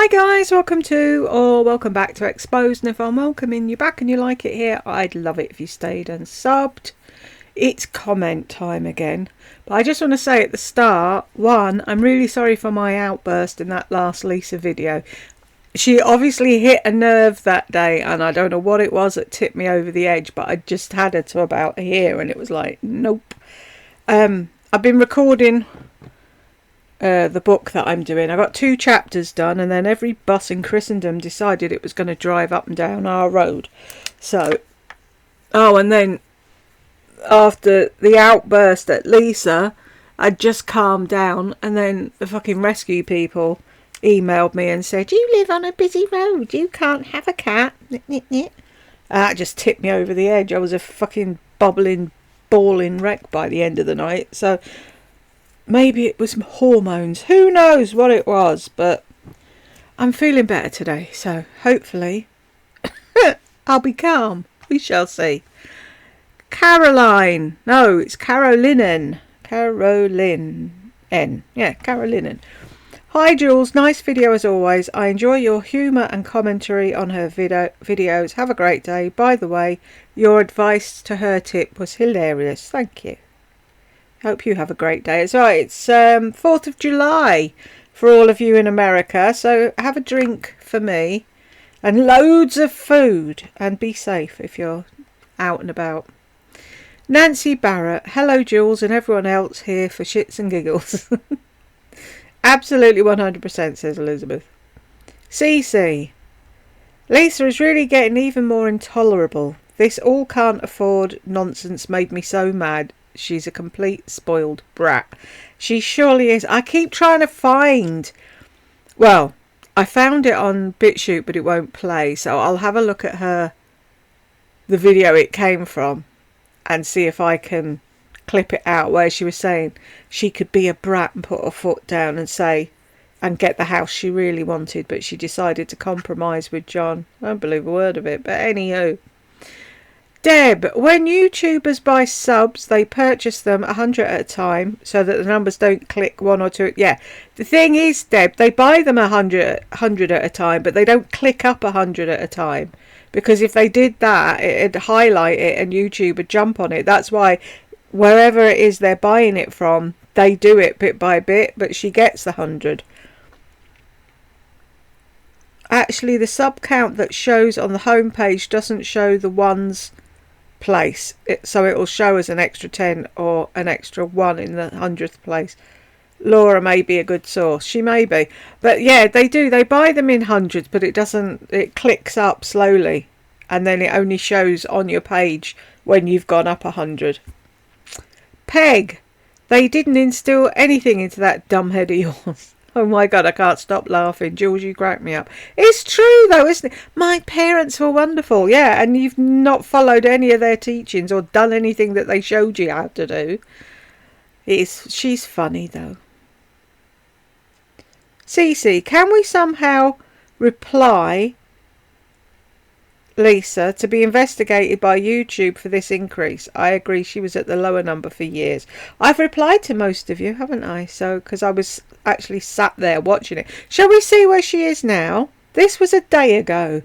Hi guys, welcome back to Exposed, and if I'm welcoming you back and you like it here, I'd love it if you stayed and subbed. It's comment time again, but I just want to say at the start, one, I'm really sorry for my outburst in that last Lisa video. She obviously hit a nerve that day, and I don't know what it was that tipped me over the edge, but I just had her to about here and it was like, nope. I've been recording the book that I'm doing. I got 2 chapters done, and then every bus in Christendom decided it was going to drive up and down our road. So, and then after the outburst at Lisa, I'd just calmed down, and then the fucking rescue people emailed me and said, "You live on a busy road, you can't have a cat." That just tipped me over the edge. I was a fucking bubbling, bawling wreck by the end of the night. So maybe it was hormones. Who knows what it was, but I'm feeling better today. So hopefully I'll be calm. We shall see. Caroline. No, it's Carolinen. Carolyn N. Yeah, Carolinen. Hi Jules, nice video as always. I enjoy your humour and commentary on her videos. Have a great day. By the way, your advice to her tip was hilarious. Thank you. Hope you have a great day. It's right. It's 4th of July for all of you in America. So have a drink for me and loads of food, and be safe if you're out and about. Nancy Barrett. Hello Jules and everyone else here for shits and giggles. Absolutely 100%, says Elizabeth. CC. Lisa is really getting even more intolerable. This all can't afford nonsense made me so mad. She's a complete spoiled brat. She surely is. I keep trying to find... Well, I found it on BitChute, but it won't play. So I'll have a look at the video it came from, and see if I can clip it out where she was saying she could be a brat and put her foot down and say and get the house she really wanted, but she decided to compromise with John. I don't believe a word of it, but anywho. Deb, when YouTubers buy subs, they purchase them 100 at a time so that the numbers don't click 1 or 2. Yeah, the thing is, Deb, they buy them 100 at a time, but they don't click up 100 at a time, because if they did that, it'd highlight it and YouTube would jump on it. That's why wherever it is they're buying it from, they do it bit by bit, but she gets the 100. Actually, the sub count that shows on the home page doesn't show the ones place, so it will show as an extra 10 or an extra 1 in the 100th place. Laura may be a good source. She may be. But yeah, they do. They buy them in hundreds, but it clicks up slowly, and then it only shows on your page when you've gone up 100. Peg, they didn't instill anything into that dumb head of yours. Oh my God, I can't stop laughing. Jules, you crack me up. It's true though, isn't it? My parents were wonderful, yeah, and you've not followed any of their teachings or done anything that they showed you how to do. She's funny though. Cece, can we somehow reply Lisa to be investigated by YouTube for this increase? I agree, she was at the lower number for years. I've replied to most of you, haven't I? So, because I was actually sat there watching it. Shall we see where she is now? This was a day ago.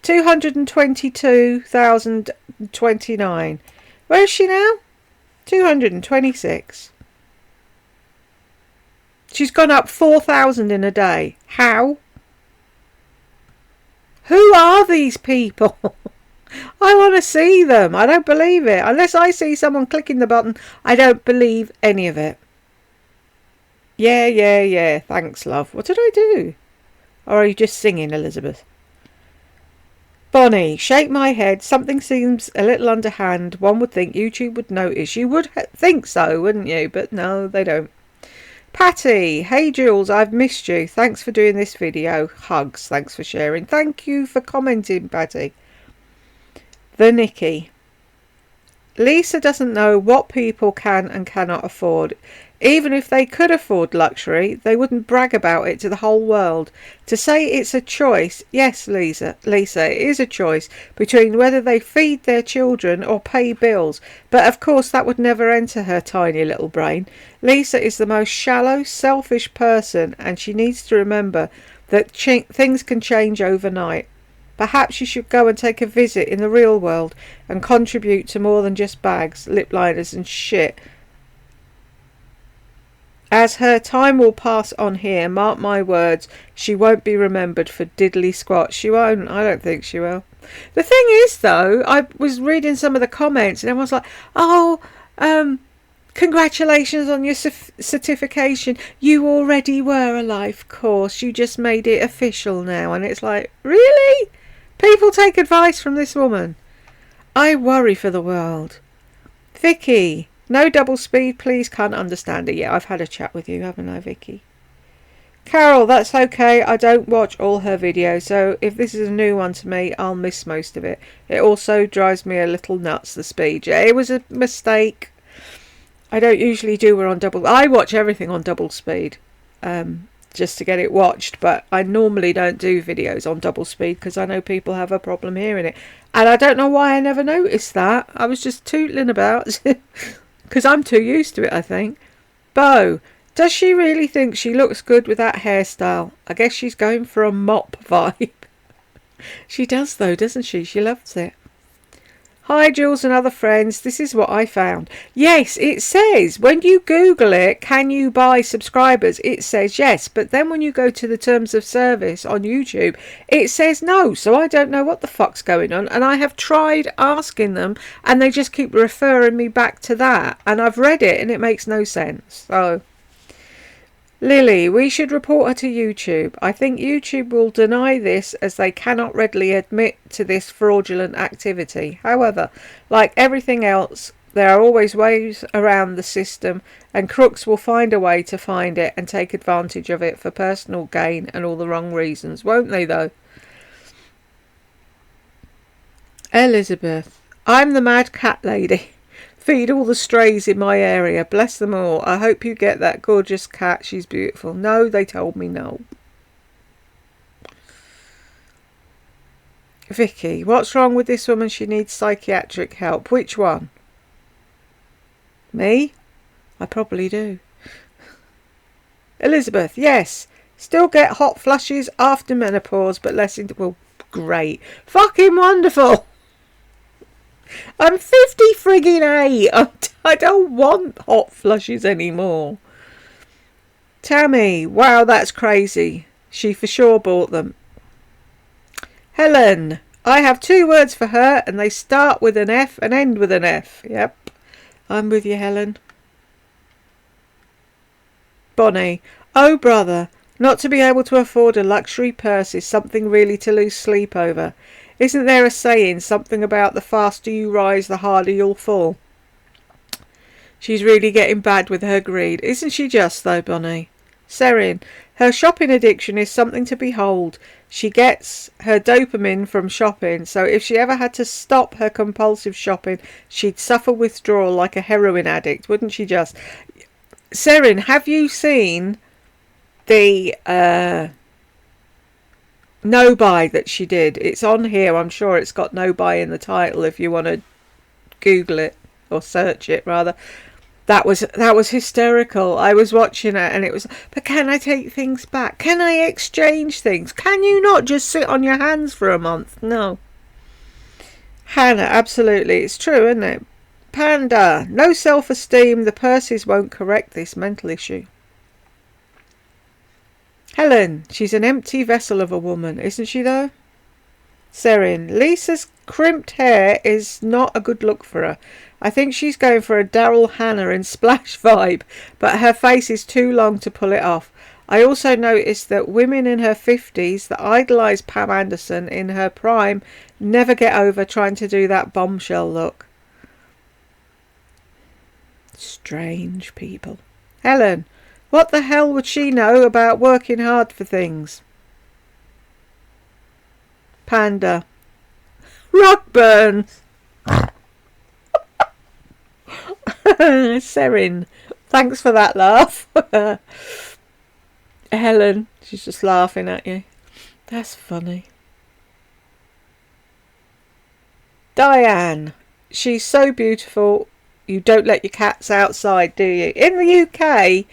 222,029. Where is she now? 226. She's gone up 4,000 in a day. How? Who are these people? I want to see them. I don't believe it. Unless I see someone clicking the button, I don't believe any of it. Yeah. Thanks, love. What did I do? Or are you just singing, Elizabeth? Bonnie, shake my head. Something seems a little underhand. One would think YouTube would notice. You would think so, wouldn't you? But no, they don't. Patty, hey Jules, I've missed you. Thanks for doing this video. Hugs. Thanks for sharing. Thank you for commenting, Patty. The Nikki. Lisa doesn't know what people can and cannot afford. Even if they could afford luxury, they wouldn't brag about it to the whole world. To say it's a choice, yes, Lisa, it is a choice between whether they feed their children or pay bills. But of course that would never enter her tiny little brain. Lisa is the most shallow, selfish person, and she needs to remember that things can change overnight. Perhaps you should go and take a visit in the real world and contribute to more than just bags, lip liners and shit. As her time will pass on here, mark my words, she won't be remembered for diddly squat. She won't. I don't think she will. The thing is, though, I was reading some of the comments and everyone's like, oh, congratulations on your certification. You already were a life course. You just made it official now. And it's like, really? People take advice from this woman. I worry for the world. Vicky, no double speed, please. Can't understand it. Yeah, I've had a chat with you, haven't I, Vicky? Carol, that's okay. I don't watch all her videos, so if this is a new one to me, I'll miss most of it. It also drives me a little nuts, the speed. Yeah, it was a mistake. I don't usually do her on double. I watch everything on double speed, just to get it watched, but I normally don't do videos on double speed because I know people have a problem hearing it. And I don't know why I never noticed that. I was just tootling about because I'm too used to it, I think. Bo, does she really think she looks good with that hairstyle? I guess she's going for a mop vibe. She does though, doesn't she? She loves it. Hi Jules and other friends, this is what I found. Yes, it says when you Google it, can you buy subscribers? It says yes, but then when you go to the terms of service on YouTube, it says no. So I don't know what the fuck's going on. And I have tried asking them and they just keep referring me back to that. And I've read it and it makes no sense. So Lily, we should report her to YouTube. I think YouTube will deny this as they cannot readily admit to this fraudulent activity. However, like everything else, there are always ways around the system and crooks will find a way to find it and take advantage of it for personal gain and all the wrong reasons, won't they though? Elizabeth, I'm the mad cat lady. Feed all the strays in my area. Bless them all. I hope you get that gorgeous cat. She's beautiful. No, they told me no. Vicky, what's wrong with this woman? She needs psychiatric help. Which one? Me? I probably do. Elizabeth, yes. Still get hot flushes after menopause, but less well, great. Fucking wonderful. I'm 50 friggin' A. I don't want hot flushes anymore. Tammy, wow, that's crazy. She for sure bought them. Helen, I have 2 words for her and they start with an F and end with an F. Yep, I'm with you, Helen. Bonnie, oh brother, not to be able to afford a luxury purse is something really to lose sleep over. Isn't there a saying, something about the faster you rise, the harder you'll fall? She's really getting bad with her greed. Isn't she just, though, Bonnie? Serin, her shopping addiction is something to behold. She gets her dopamine from shopping, so if she ever had to stop her compulsive shopping, she'd suffer withdrawal like a heroin addict, wouldn't she just? Serin, have you seen the no buy that she did? It's on here. I'm sure it's got no buy in the title if you want to Google it or search it rather. That was hysterical. I was watching it and it was, but can I take things back? Can I exchange things? Can you not just sit on your hands for a month? No. Hannah, absolutely. It's true, isn't it? Panda, no self-esteem. The purses won't correct this mental issue. Helen, she's an empty vessel of a woman, isn't she though? Serin, Lisa's crimped hair is not a good look for her. I think she's going for a Daryl Hannah in Splash vibe, but her face is too long to pull it off. I also noticed that women in her 50s that idolise Pam Anderson in her prime never get over trying to do that bombshell look. Strange people. Helen, what the hell would she know about working hard for things? Panda, rug burns. Serin, thanks for that laugh. Helen, she's just laughing at you. That's funny. Diane, she's so beautiful. You don't let your cats outside, do you? In the UK,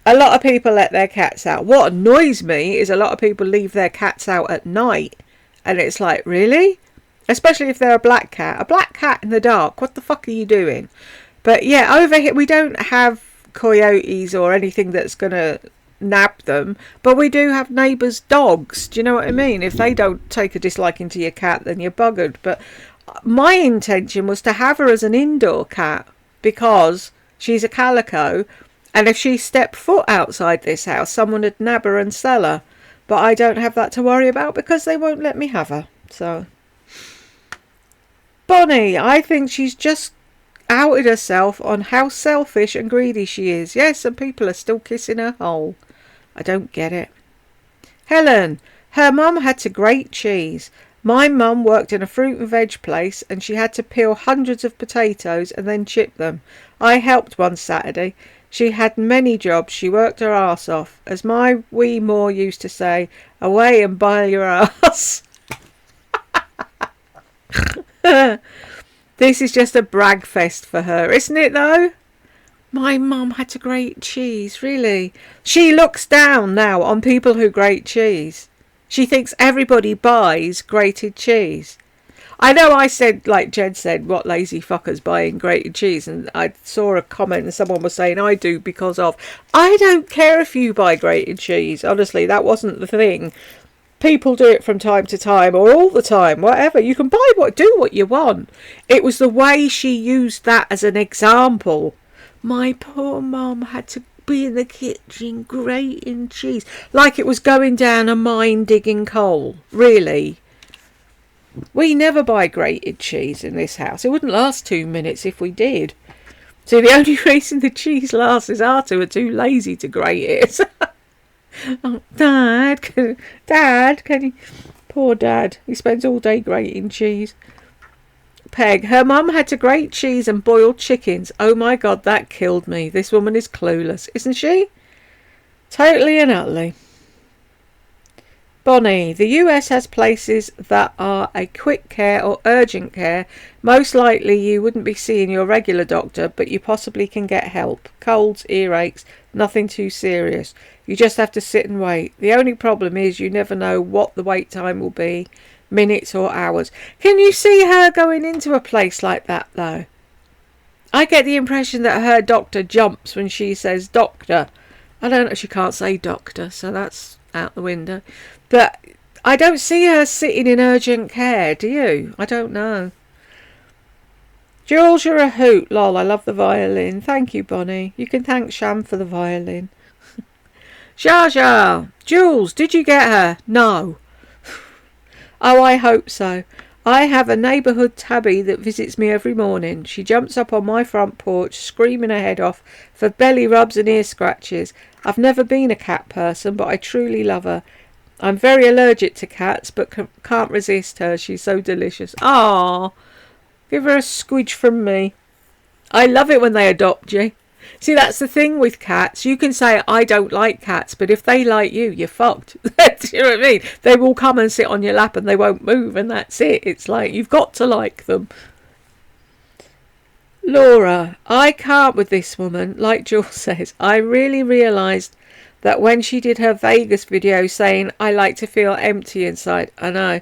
A lot of people let their cats out. What annoys me is a lot of people leave their cats out at night. And it's like, really? Especially if they're a black cat. A black cat in the dark. What the fuck are you doing? But yeah, over here we don't have coyotes or anything that's going to nab them. But we do have neighbours' dogs. Do you know what I mean? If they don't take a disliking to your cat, then you're buggered. But my intention was to have her as an indoor cat because she's a calico. And if she stepped foot outside this house, someone would nab her and sell her. But I don't have that to worry about because they won't let me have her. So, Bonnie, I think she's just outed herself on how selfish and greedy she is. Yes, and people are still kissing her hole. I don't get it. Helen, her mum had to grate cheese. My mum worked in a fruit and veg place and she had to peel hundreds of potatoes and then chip them. I helped one Saturday. She had many jobs. She worked her arse off. As my wee Moore used to say, away and boil your arse. This is just a brag fest for her, isn't it though? My mum had to grate cheese, really? She looks down now on people who grate cheese. She thinks everybody buys grated cheese. I know I said, like Jen said, what lazy fuckers buying grated cheese, and I saw a comment and someone was saying I do because of. I don't care if you buy grated cheese. Honestly, that wasn't the thing. People do it from time to time or all the time, whatever. You can do what you want. It was the way she used that as an example. My poor mum had to be in the kitchen grating cheese. Like it was going down a mine digging coal. Really? We never buy grated cheese in this house. It wouldn't last 2 minutes if we did. So the only reason the cheese lasts is our two are too lazy to grate it. Oh, Dad, can you... Poor Dad. He spends all day grating cheese. Peg, her mum had to grate cheese and boil chickens. Oh my God, that killed me. This woman is clueless, isn't she? Totally and utterly. Bonnie, the US has places that are a quick care or urgent care. Most likely you wouldn't be seeing your regular doctor, but you possibly can get help. Colds, earaches, nothing too serious. You just have to sit and wait. The only problem is you never know what the wait time will be, minutes or hours. Can you see her going into a place like that though? I get the impression that her doctor jumps when she says doctor. I don't know, she can't say doctor, so that's out the window. But I don't see her sitting in urgent care, do you? I don't know. Jules, you're a hoot. Lol, I love the violin. Thank you, Bonnie. You can thank Sham for the violin. Zha Zha. Jules, did you get her? No. Oh, I hope so. I have a neighbourhood tabby that visits me every morning. She jumps up on my front porch, screaming her head off for belly rubs and ear scratches. I've never been a cat person, but I truly love her. I'm very allergic to cats, but can't resist her. She's so delicious. Ah, give her a squidge from me. I love it when they adopt you. See, that's the thing with cats. You can say, I don't like cats, but if they like you, you're fucked. Do you know what I mean? They will come and sit on your lap and they won't move, and that's it. It's like, you've got to like them. Laura, I can't with this woman. Like Jules says, I really realised that when she did her Vegas video saying, I like to feel empty inside. I know.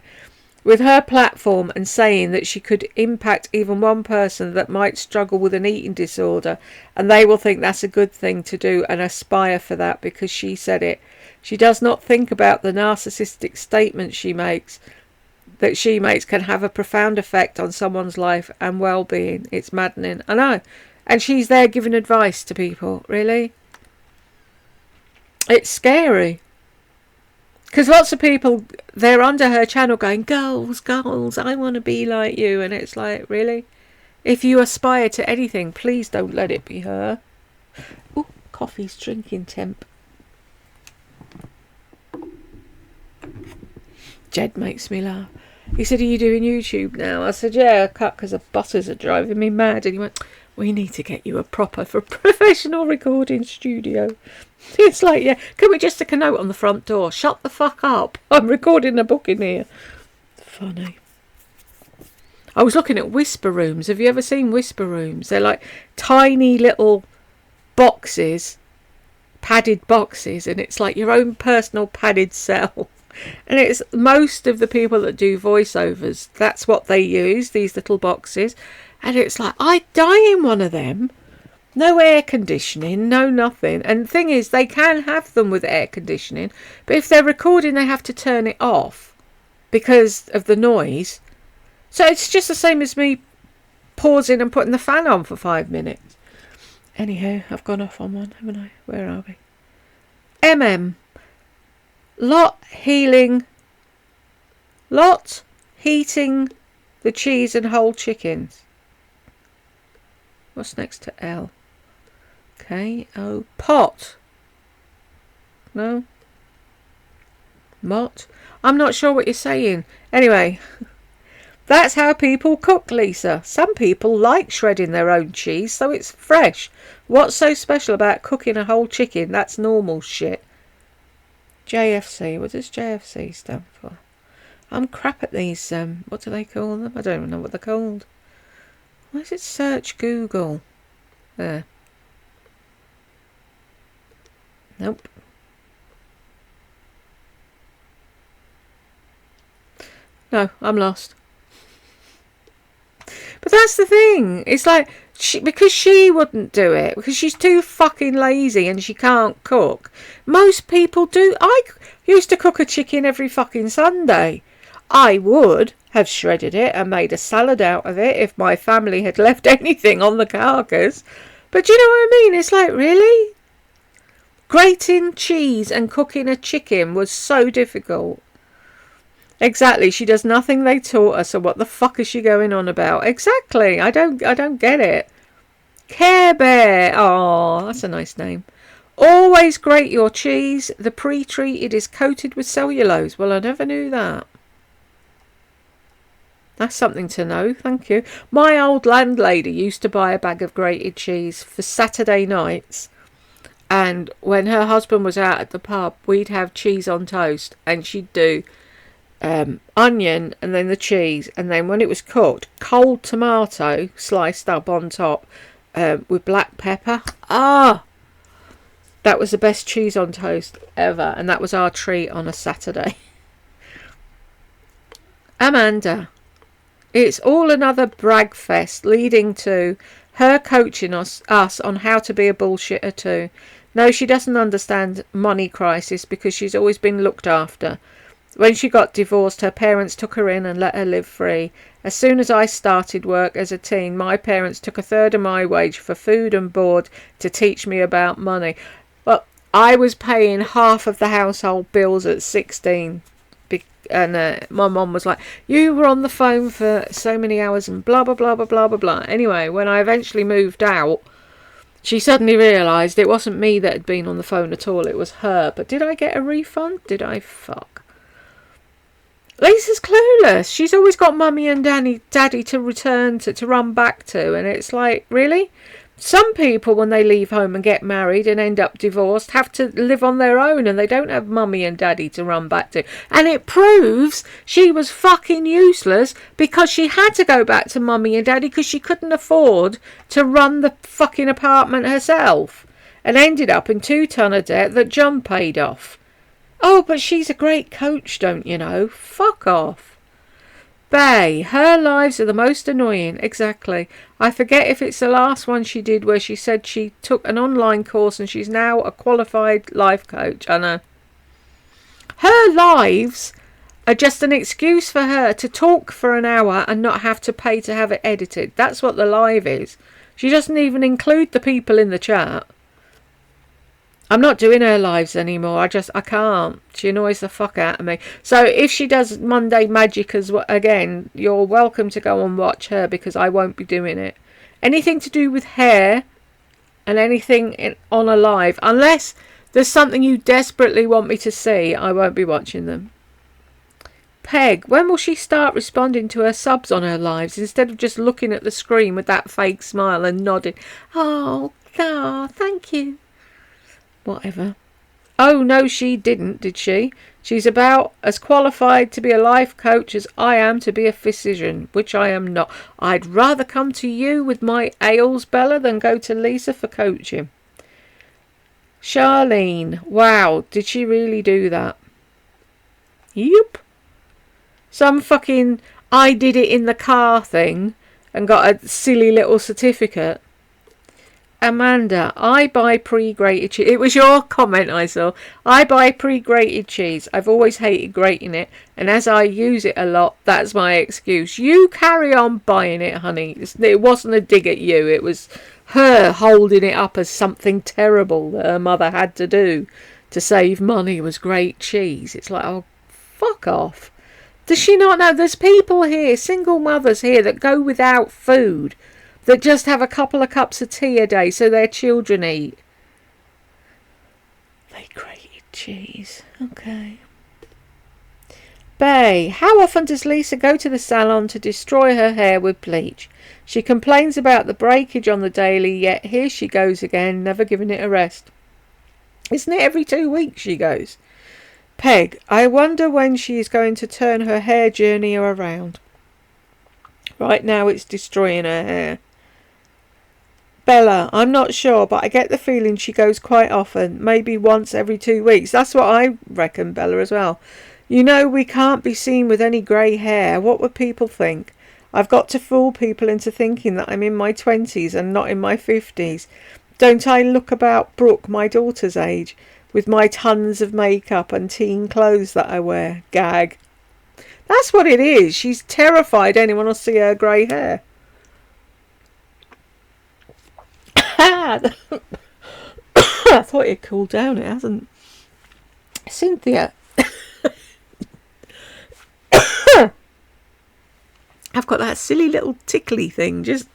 With her platform and saying that she could impact even one person that might struggle with an eating disorder, and they will think that's a good thing to do and aspire for that because she said it. She does not think about the narcissistic statements she makes can have a profound effect on someone's life and well-being. It's maddening. I know. And she's there giving advice to people. Really? It's scary. Because lots of people, they're under her channel going, goals, goals, I want to be like you. And it's like, really? If you aspire to anything, please don't let it be her. Oh, coffee's drinking temp. Jed makes me laugh. He said, are you doing YouTube now? I said, yeah, I cut because the buses are driving me mad. And he went, we need to get you a professional recording studio. It's like, yeah, can we just stick a note on the front door? Shut the fuck up. I'm recording a book in here. Funny. I was looking at whisper rooms. Have you ever seen whisper rooms? They're like tiny little boxes, padded boxes, and it's like your own personal padded cell. And it's most of the people that do voiceovers, that's what they use, these little boxes. And it's like, I'd die in one of them. No air conditioning, no nothing. And the thing is, they can have them with air conditioning, but if they're recording, they have to turn it off because of the noise. So it's just the same as me pausing and putting the fan on for 5 minutes. Anyhow, I've gone off on one, haven't I? Where are we? Lot heating the cheese and whole chickens. What's next to L? Okay. Oh, pot. No. Mott. I'm not sure what you're saying. Anyway, that's how people cook, Lisa. Some people like shredding their own cheese so it's fresh. What's so special about cooking a whole chicken? That's normal shit. JFC. What does JFC stand for? I'm crap at these. What do they call them? I don't even know what they're called. Why does it search Google? There. Nope. No, I'm lost. But that's the thing. It's like, because she wouldn't do it, because she's too fucking lazy and she can't cook. Most people do. I used to cook a chicken every fucking Sunday. I would have shredded it and made a salad out of it if my family had left anything on the carcass. But do you know what I mean? It's like, really? Grating cheese and cooking a chicken was so difficult. Exactly, she does nothing they taught her, so what the fuck is she going on about? Exactly, I don't get it. Care Bear, oh, that's a nice name. Always grate your cheese. The pre-treated is coated with cellulose. Well, I never knew that. That's something to know, thank you. My old landlady used to buy a bag of grated cheese for Saturday nights. And when her husband was out at the pub, we'd have cheese on toast. And she'd do onion and then the cheese. And then when it was cooked, cold tomato sliced up on top with black pepper. Ah! That was the best cheese on toast ever. And that was our treat on a Saturday. Amanda. It's all another brag fest leading to her coaching us on how to be a bullshitter too. No, she doesn't understand money crisis because she's always been looked after. When she got divorced, her parents took her in and let her live free. As soon as I started work as a teen, my parents took a third of my wage for food and board to teach me about money. Well, I was paying half of the household bills at 16. And my mum was like, you were on the phone for so many hours and blah, blah, blah, blah, blah, blah, blah. Anyway, when I eventually moved out, she suddenly realised it wasn't me that had been on the phone at all. It was her. But did I get a refund? Did I fuck? Lisa's clueless. She's always got mummy and daddy to return to run back to. And it's like, really? Some people, when they leave home and get married and end up divorced, have to live on their own and they don't have mummy and daddy to run back to. And it proves she was fucking useless because she had to go back to mummy and daddy because she couldn't afford to run the fucking apartment herself and ended up in 2 ton of debt that John paid off. Oh, but she's a great coach, don't you know? Fuck off. Bay, her lives are the most annoying. Exactly. I forget if it's the last one she did where she said she took an online course and she's now a qualified life coach. I know. Her lives are just an excuse for her to talk for an hour and not have to pay to have it edited. That's what the live is. She doesn't even include the people in the chat. I'm not doing her lives anymore. I can't. She annoys the fuck out of me. So if she does Monday Magic again, you're welcome to go and watch her because I won't be doing it. Anything to do with hair and anything on a live, unless there's something you desperately want me to see, I won't be watching them. Peg, when will she start responding to her subs on her lives instead of just looking at the screen with that fake smile and nodding? Oh, thank you. Whatever. Oh, no, she didn't, did she? She's about as qualified to be a life coach as I am to be a physician, which I am not. I'd rather come to you with my ails, Bella, than go to Lisa for coaching. Charlene, wow, did she really do that? Yep. Some fucking I did it in the car thing and got a silly little certificate. Amanda, I buy pre-grated cheese. It was your comment I saw. I buy pre-grated cheese. I've always hated grating it, and as I use it a lot, that's my excuse. You carry on buying it, honey. It wasn't a dig at you. It was her holding it up as something terrible that her mother had to do to save money was grate cheese. It's like, oh, fuck off. Does she not know? There's people here, single mothers here, that go without food, that just have a couple of cups of tea a day so their children eat. They grated cheese. Okay. Bay, how often does Lisa go to the salon to destroy her hair with bleach? She complains about the breakage on the daily, yet here she goes again, never giving it a rest. Isn't it every 2 weeks she goes? Peg, I wonder when she is going to turn her hair journey around. Right now it's destroying her hair. Bella, I'm not sure, but I get the feeling she goes quite often, maybe once every 2 weeks. That's what I reckon, Bella, as well. You know, we can't be seen with any grey hair. What would people think? I've got to fool people into thinking that I'm in my 20s and not in my 50s. Don't I look about Brooke, my daughter's age, with my tons of makeup and teen clothes that I wear? Gag. That's what it is. She's terrified anyone will see her grey hair. I thought it cooled down. It hasn't. Cynthia. I've got that silly little tickly thing. Just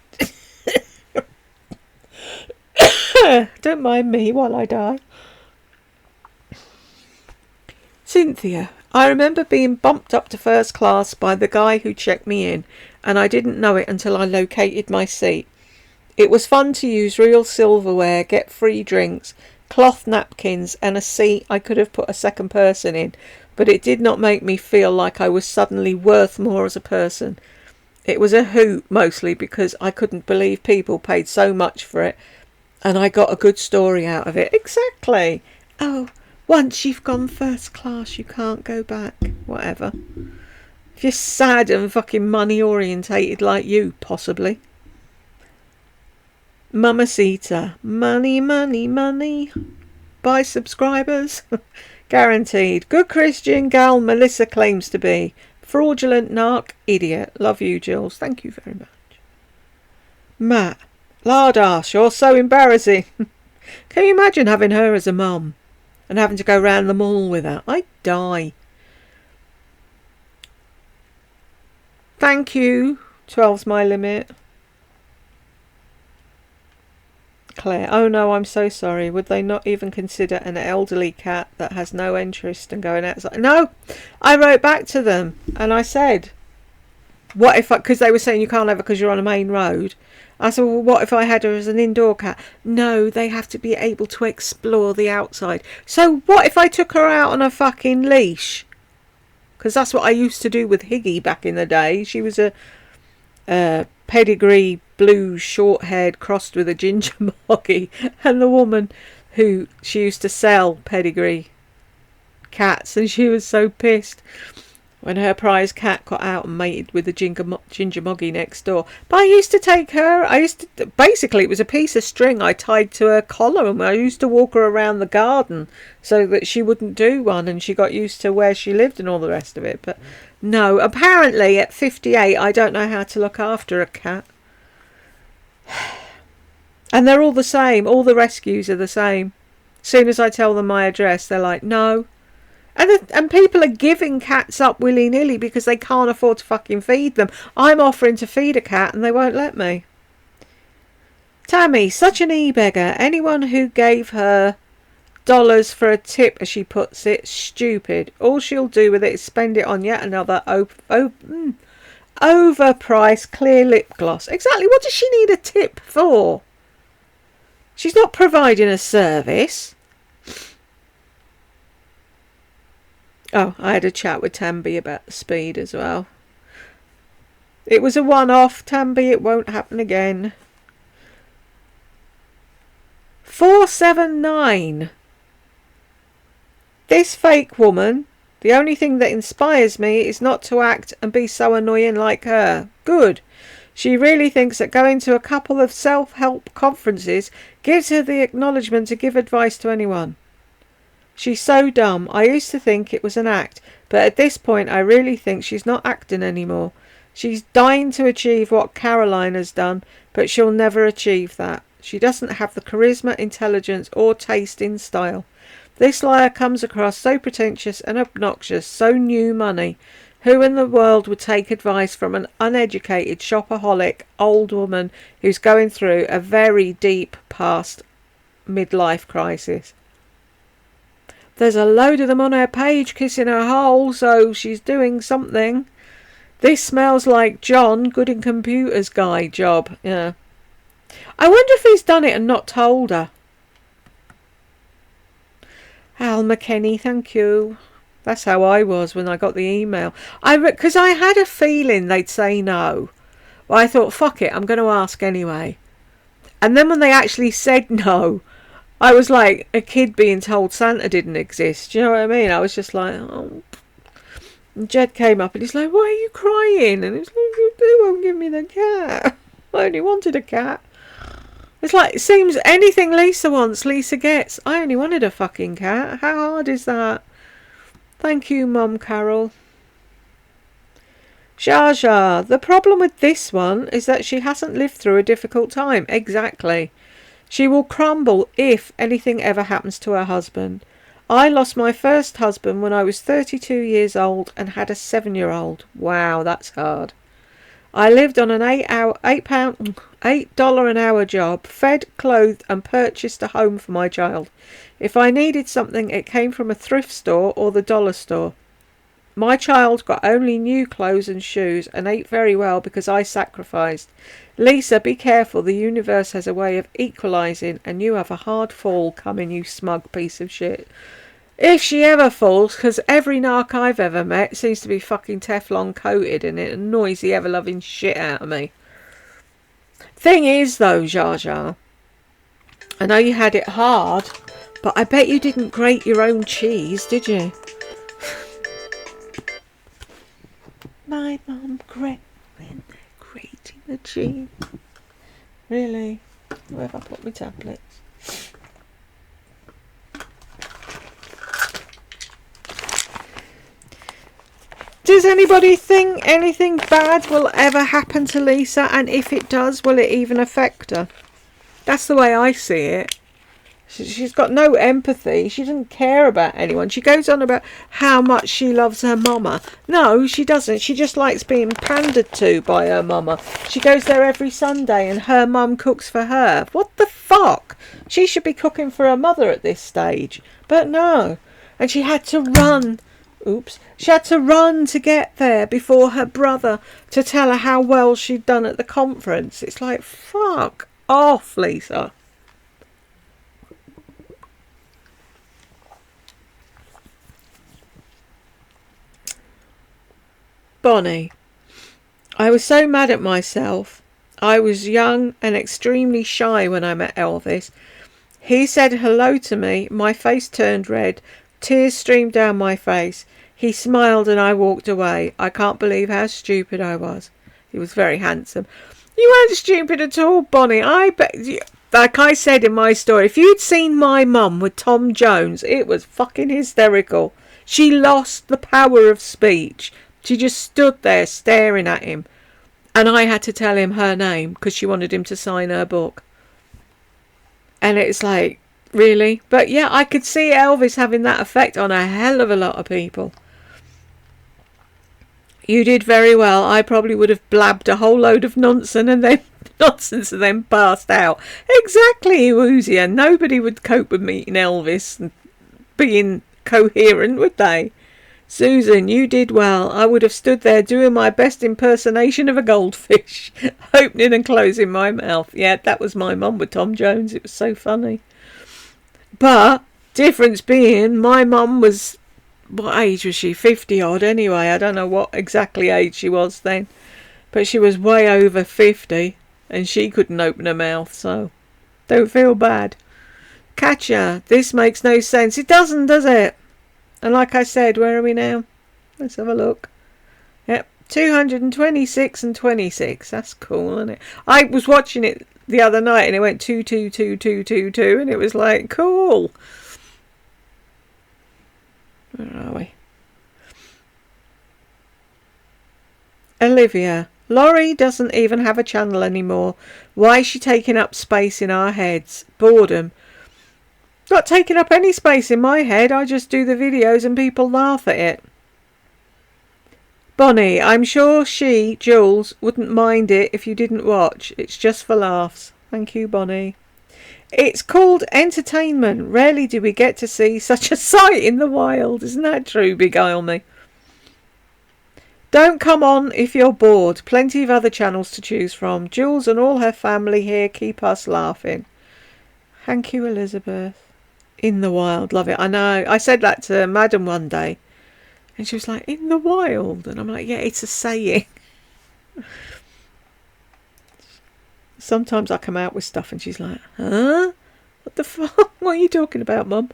don't mind me while I die. Cynthia, I remember being bumped up to first class by the guy who checked me in, and I didn't know it until I located my seat. It was fun to use real silverware, get free drinks, cloth napkins, and a seat I could have put a second person in, but it did not make me feel like I was suddenly worth more as a person. It was a hoot, mostly because I couldn't believe people paid so much for it, and I got a good story out of it. Exactly. Oh, once you've gone first class, you can't go back. Whatever. If you're sad and fucking money orientated like you, possibly. Mamacita. Money, money, money. Buy subscribers. Guaranteed. Good Christian gal Melissa claims to be. Fraudulent narc idiot. Love you, Jules. Thank you very much. Matt. Lard arse, you're so embarrassing. Can you imagine having her as a mum and having to go round the mall with her? I'd die. Thank you. 12's my limit. Claire. Oh no, I'm so sorry. Would they not even consider an elderly cat that has no interest in going outside? No, I wrote back to them and I said, what if, because they were saying you can't have her because you're on a main road. I said, well, what if I had her as an indoor cat? No, they have to be able to explore the outside. So what if I took her out on a fucking leash? Because that's what I used to do with Higgy back in the day. She was a pedigree blue short-haired crossed with a ginger moggy, and the woman who she used to sell pedigree cats, and she was so pissed when her prize cat got out and mated with the ginger moggy next door. But I used to take her, basically it was a piece of string I tied to her collar, and I used to walk her around the garden so that she wouldn't do one, and she got used to where she lived and all the rest of it. But no, apparently at 58 I don't know how to look after a cat. And they're all the same. All the rescues are the same. As soon as I tell them my address, they're like, no. And people are giving cats up willy-nilly because they can't afford to fucking feed them. I'm offering to feed a cat and they won't let me. Tammy, such an e-beggar. Anyone who gave her dollars for a tip, as she puts it, stupid. All she'll do with it is spend it on yet another overpriced clear lip gloss. Exactly. What does she need a tip for? She's not providing a service. Oh, I had a chat with Tamby about the speed as well. It was a one-off, Tamby. It won't happen again. 479. This fake woman, the only thing that inspires me is not to act and be so annoying like her. Good. She really thinks that going to a couple of self-help conferences gives her the acknowledgement to give advice to anyone. She's so dumb. I used to think it was an act, but at this point I really think she's not acting anymore. She's dying to achieve what Caroline has done, but she'll never achieve that. She doesn't have the charisma, intelligence, or taste in style. This liar comes across so pretentious and obnoxious, so new money. Who in the world would take advice from an uneducated, shopaholic, old woman who's going through a very deep past midlife crisis? There's a load of them on her page kissing her hole, so she's doing something. This smells like John, good in computers guy job. Yeah. I wonder if he's done it and not told her. Al McKenney, thank you. That's how I was when I got the email. Because I had a feeling they'd say no. Well, I thought, fuck it, I'm going to ask anyway. And then when they actually said no, I was like a kid being told Santa didn't exist. Do you know what I mean? I was just like, oh. And Jed came up and he's like, why are you crying? And it's like, they won't give me the cat. I only wanted a cat. It's like, it seems anything Lisa wants, Lisa gets. I only wanted a fucking cat. How hard is that? Thank you, Mum Carol. Zsa Zsa. The problem with this one is that she hasn't lived through a difficult time. Exactly. She will crumble if anything ever happens to her husband. I lost my first husband when I was 32 years old and had a 7-year-old. Wow, that's hard. I lived on an $8 an hour job, fed, clothed and purchased a home for my child. If I needed something, it came from a thrift store or the dollar store. My child got only new clothes and shoes and ate very well because I sacrificed. Lisa, be careful. The universe has a way of equalising and you have a hard fall coming, you smug piece of shit. If she ever falls, because every narc I've ever met seems to be fucking Teflon coated and it annoys the ever-loving shit out of me. Thing is, though, Zsa Zsa, I know you had it hard, but I bet you didn't grate your own cheese, did you? My mum grating the cheese. Really? Where have I put my tablets? Does anybody think anything bad will ever happen to Lisa? And if it does, will it even affect her? That's the way I see it. She's got no empathy. She doesn't care about anyone. She goes on about how much she loves her mama. No, she doesn't. She just likes being pandered to by her mama. She goes there every Sunday and her mum cooks for her. What the fuck? She should be cooking for her mother at this stage. But no. And she had to run. She had to run to get there before her brother to tell her how well she'd done at the conference. It's like, fuck off, Lisa. Bonnie. I was so mad at myself. I was young and extremely shy when I met Elvis. He said hello to me. My face turned red. Tears streamed down my face. He smiled and I walked away. I can't believe how stupid I was. He was very handsome. You weren't stupid at all, Bonnie. I bet you, like I said in my story, if you'd seen my mum with Tom Jones, it was fucking hysterical. She lost the power of speech. She just stood there staring at him. And I had to tell him her name because she wanted him to sign her book. And it's like, really? But yeah, I could see Elvis having that effect on a hell of a lot of people. You did very well. I probably would have blabbed a whole load of nonsense and then passed out. Exactly, Woozier. Nobody would cope with meeting Elvis and being coherent, would they? Susan, you did well. I would have stood there doing my best impersonation of a goldfish, opening and closing my mouth. Yeah, that was my mum with Tom Jones. It was so funny. But, difference being, my mum was, what age was she? 50 odd anyway. I don't know what exactly age she was then. But she was way over 50 and she couldn't open her mouth, so don't feel bad. Katja, this makes no sense. It doesn't, does it? And like I said, where are we now? Let's have a look. Yep, 226 and 26. That's cool, isn't it? I was watching it the other night and it went 2222222 and it was like, cool. Where are we? Olivia. Laurie doesn't even have a channel anymore. Why is she taking up space in our heads? Boredom. Not taking up any space in my head. I just do the videos and people laugh at it. Bonnie. I'm sure she, Jules, wouldn't mind it if you didn't watch. It's just for laughs. Thank you, Bonnie. It's called entertainment. Rarely do we get to see such a sight in the wild. Isn't that true, Beguile Me? Don't come on if you're bored. Plenty of other channels to choose from. Jules and all her family here keep us laughing. Thank you, Elizabeth. In the wild. Love it. I know. I said that to Madam one day. And she was like, in the wild. And I'm like, yeah, it's a saying. Sometimes I come out with stuff and she's like, huh? What the fuck? What are you talking about, Mum?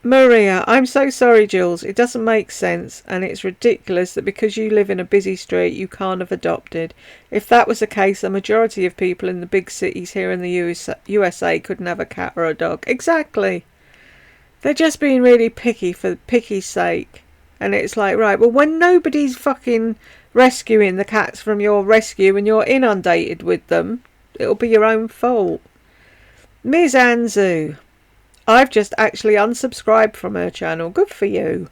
Maria, I'm so sorry, Jules. It doesn't make sense, and it's ridiculous that because you live in a busy street, you can't have adopted. If that was the case, the majority of people in the big cities here in the USA couldn't have a cat or a dog. Exactly. They're just being really picky for picky's sake. And it's like, right, well, when nobody's fucking rescuing the cats from your rescue and you're inundated with them, it'll be your own fault. Ms. Anzu. I've just actually unsubscribed from her channel. Good for you.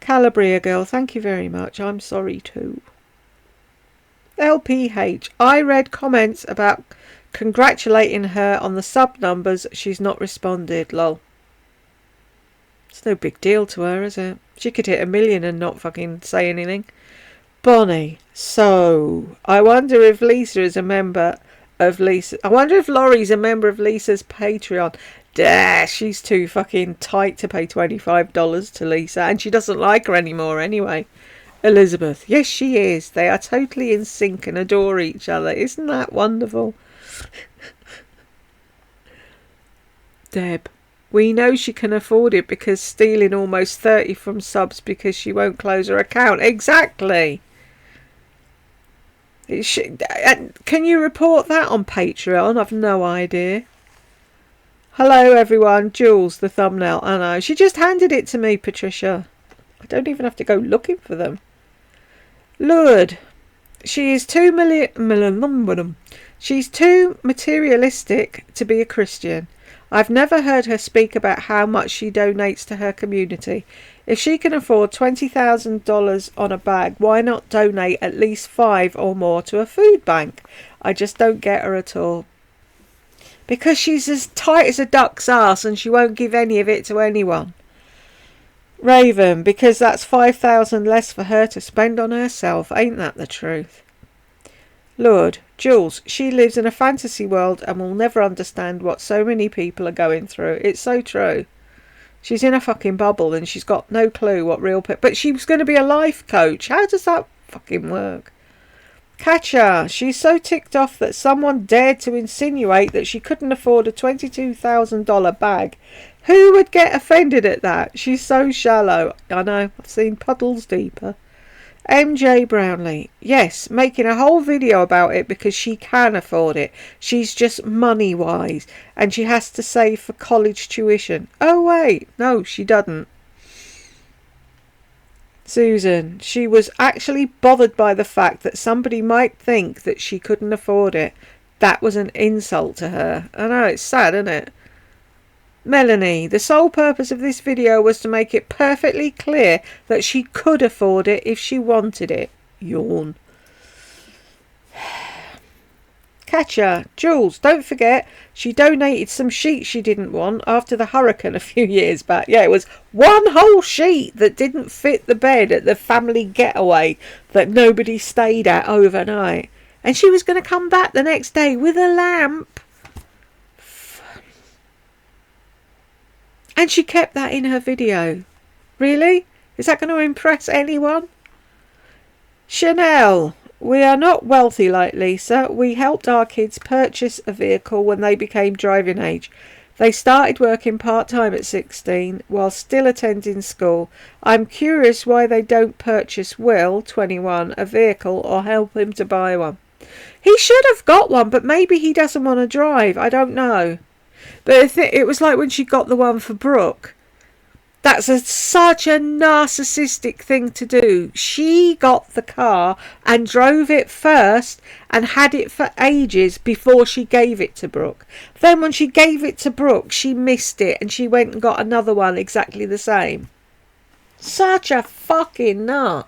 Calabria girl, thank you very much. I'm sorry too. LPH. I read comments about congratulating her on the sub numbers. She's not responded. Lol. It's no big deal to her, is it? She could hit 1 million and not fucking say anything. Bonnie. So, I wonder if Lisa is a member of Lisa. I wonder if Laurie's a member of Lisa's Patreon. She's too fucking tight to pay $25 to Lisa, and she doesn't like her anymore anyway. Elizabeth. Yes, she is. They are totally in sync and adore each other. Isn't that wonderful? Deb. We know she can afford it because stealing almost 30 from subs because she won't close her account. Exactly. Can you report that on Patreon? I've no idea. Hello everyone. Jules, the thumbnail. I know. She just handed it to me, Patricia. I don't even have to go looking for them. Lured. She is She's too materialistic to be a Christian. I've never heard her speak about how much she donates to her community. If she can afford $20,000 on a bag, why not donate at least 5 or more to a food bank? I just don't get her at all. Because she's as tight as a duck's ass and she won't give any of it to anyone. Raven, because that's $5,000 less for her to spend on herself. Ain't that the truth? Lord, Jules, she lives in a fantasy world and will never understand what so many people are going through. It's so true. She's in a fucking bubble and she's got no clue what real... But she was going to be a life coach. How does that fucking work? Katja, she's so ticked off that someone dared to insinuate that she couldn't afford a $22,000 bag. Who would get offended at that? She's so shallow. I know, I've seen puddles deeper. MJ Brownlee. Yes, making a whole video about it because she can afford it. She's just money wise and she has to save for college tuition. Oh wait, no she doesn't. Susan. She was actually bothered by the fact that somebody might think that she couldn't afford it. That was an insult to her. I know, it's sad, isn't it? Melanie, the sole purpose of this video was to make it perfectly clear that she could afford it if she wanted it. Yawn. Katja, Jules, don't forget, she donated some sheets she didn't want after the hurricane a few years back. Yeah, it was one whole sheet that didn't fit the bed at the family getaway that nobody stayed at overnight. And she was going to come back the next day with a lamp. And she kept that in her video. Really? Is that going to impress anyone? Chanel. We are not wealthy like Lisa. We helped our kids purchase a vehicle when they became driving age. They started working part-time at 16 while still attending school. I'm curious why they don't purchase Will, 21, a vehicle or help him to buy one. He should have got one, but maybe he doesn't want to drive. I don't know. But it was like when she got the one for Brooke. That's such a narcissistic thing to do. She got the car and drove it first and had it for ages before she gave it to Brooke. Then when she gave it to Brooke, she missed it and she went and got another one exactly the same. Such a fucking narc.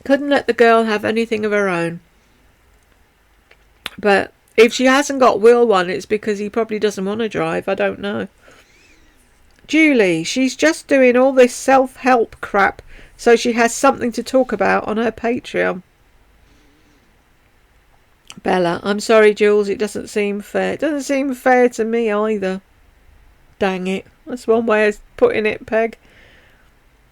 Couldn't let the girl have anything of her own. But if she hasn't got Will one, it's because he probably doesn't want to drive. I don't know. Julie, she's just doing all this self-help crap so she has something to talk about on her Patreon. Bella, I'm sorry, Jules, it doesn't seem fair. It doesn't seem fair to me either. Dang it. That's one way of putting it, Peg.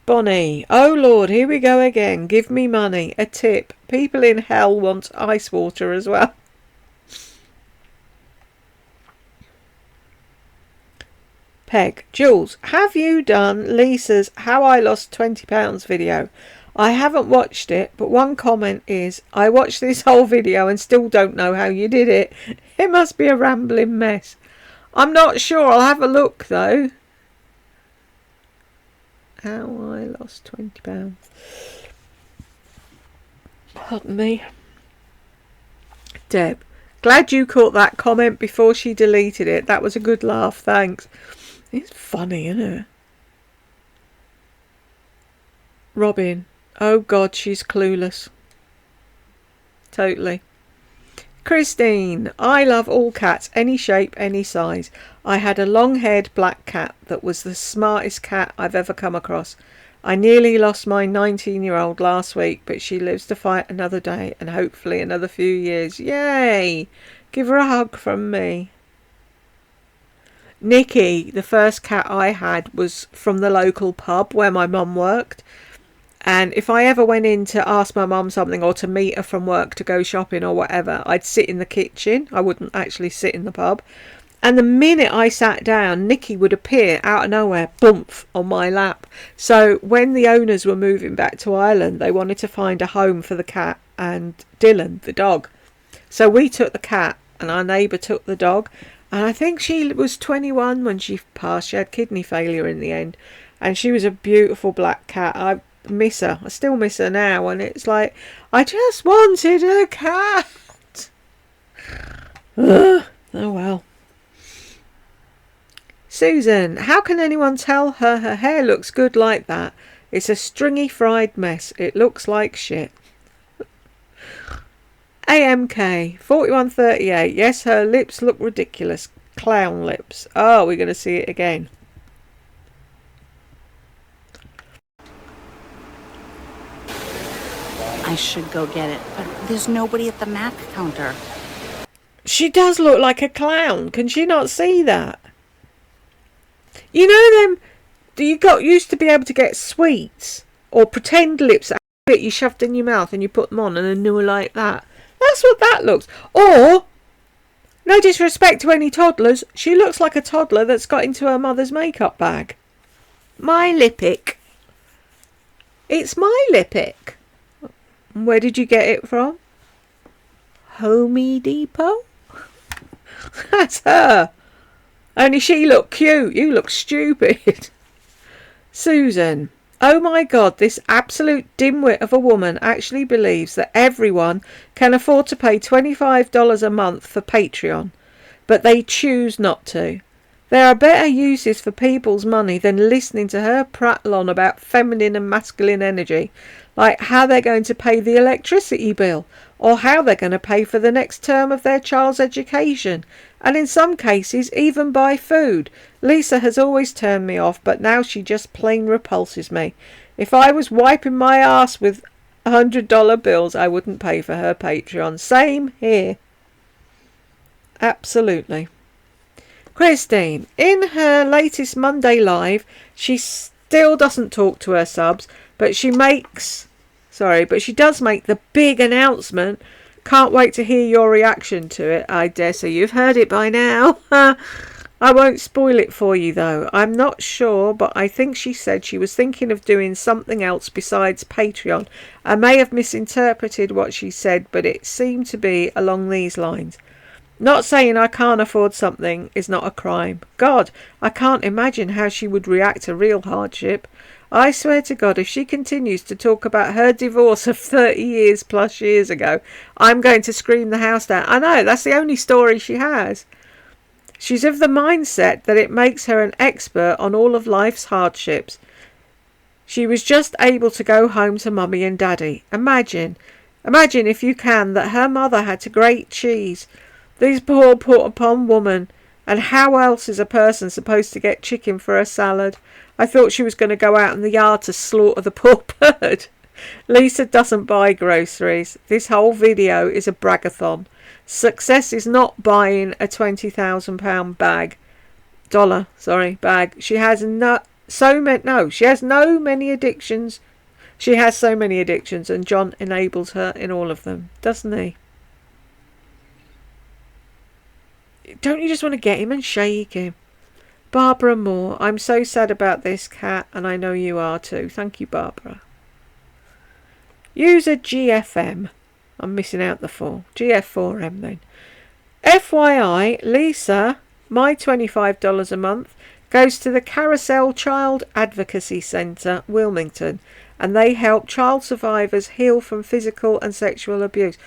Bonnie, oh Lord, here we go again. Give me money. A tip. People in hell want ice water as well. Peg, Jules, have you done Lisa's How I Lost 20 Pounds video? I haven't watched it, but one comment is, I watched this whole video and still don't know how you did it. It must be a rambling mess. I'm not sure. I'll have a look though. How I Lost 20 Pounds. Pardon me. Deb, glad you caught that comment before she deleted it. That was a good laugh, thanks. It's funny, isn't it? Robin. Oh God, she's clueless. Totally. Christine. I love all cats, any shape, any size. I had a long-haired black cat that was the smartest cat I've ever come across. I nearly lost my 19-year-old last week, but she lives to fight another day and hopefully another few years. Yay! Give her a hug from me. Nikki, the first cat I had was from the local pub where my mum worked. And if I ever went in to ask my mum something or to meet her from work to go shopping or whatever, I'd sit in the kitchen. I wouldn't actually sit in the pub. And the minute I sat down, Nikki would appear out of nowhere, boomf, on my lap. So when the owners were moving back to Ireland, they wanted to find a home for the cat and Dylan, the dog. So we took the cat and our neighbour took the dog. And I think she was 21 when she passed. She had kidney failure in the end. And she was a beautiful black cat. I miss her. I still miss her now. And it's like, I just wanted a cat. Ugh. Oh well. Susan, how can anyone tell her hair looks good like that? It's a stringy fried mess. It looks like shit. AMK 4138. Yes, her lips look ridiculous. Clown lips. Oh, we're going to see it again. I should go get it, but there's nobody at the Mac counter. She does look like a clown. Can she not see that? You know them, you got used to be able to get sweets or pretend lips that you shoved in your mouth and you put them on and then they were like that. That's what that looks. Or, no disrespect to any toddlers, she looks like a toddler that's got into her mother's makeup bag. My Lippic. It's My Lippic. Where did you get it from? Home Depot? That's her. Only she looked cute. You look stupid. Susan. Oh my God, this absolute dimwit of a woman actually believes that everyone can afford to pay $25 a month for Patreon, but they choose not to. There are better uses for people's money than listening to her prattle on about feminine and masculine energy, like how they're going to pay the electricity bill, or how they're going to pay for the next term of their child's education, and in some cases even buy food. Lisa has always turned me off, but now she just plain repulses me. If I was wiping my ass with $100 bills, I wouldn't pay for her Patreon. Same here. Absolutely. Christine, in her latest Monday live, she still doesn't talk to her subs, but she does make the big announcement. Can't wait to hear your reaction to it. I dare say you've heard it by now. I won't spoil it for you though. I'm not sure, but I think she said she was thinking of doing something else besides Patreon. I may have misinterpreted what she said, but it seemed to be along these lines. Not saying I can't afford something is not a crime. God, I can't imagine how she would react to real hardship. I swear to God, if she continues to talk about her divorce of 30 years plus years ago, I'm going to scream the house down. I know, that's the only story she has. She's of the mindset that it makes her an expert on all of life's hardships. She was just able to go home to Mummy and Daddy. Imagine if you can, that her mother had to grate cheese. This poor put upon woman. And how else is a person supposed to get chicken for a salad? I thought she was going to go out in the yard to slaughter the poor bird. Lisa doesn't buy groceries. This whole video is a bragathon. Success is not buying a £20,000 bag. She has she has no many addictions. She has so many addictions, and John enables her in all of them, doesn't he? Don't you just want to get him and shake him? Barbara Moore, I'm so sad about this, Cat, and I know you are too. Thank you, Barbara. User GFM. I'm missing out the 4. GF4M then. FYI, Lisa, my $25 a month, goes to the Carousel Child Advocacy Centre, Wilmington, and they help child survivors heal from physical and sexual abuse.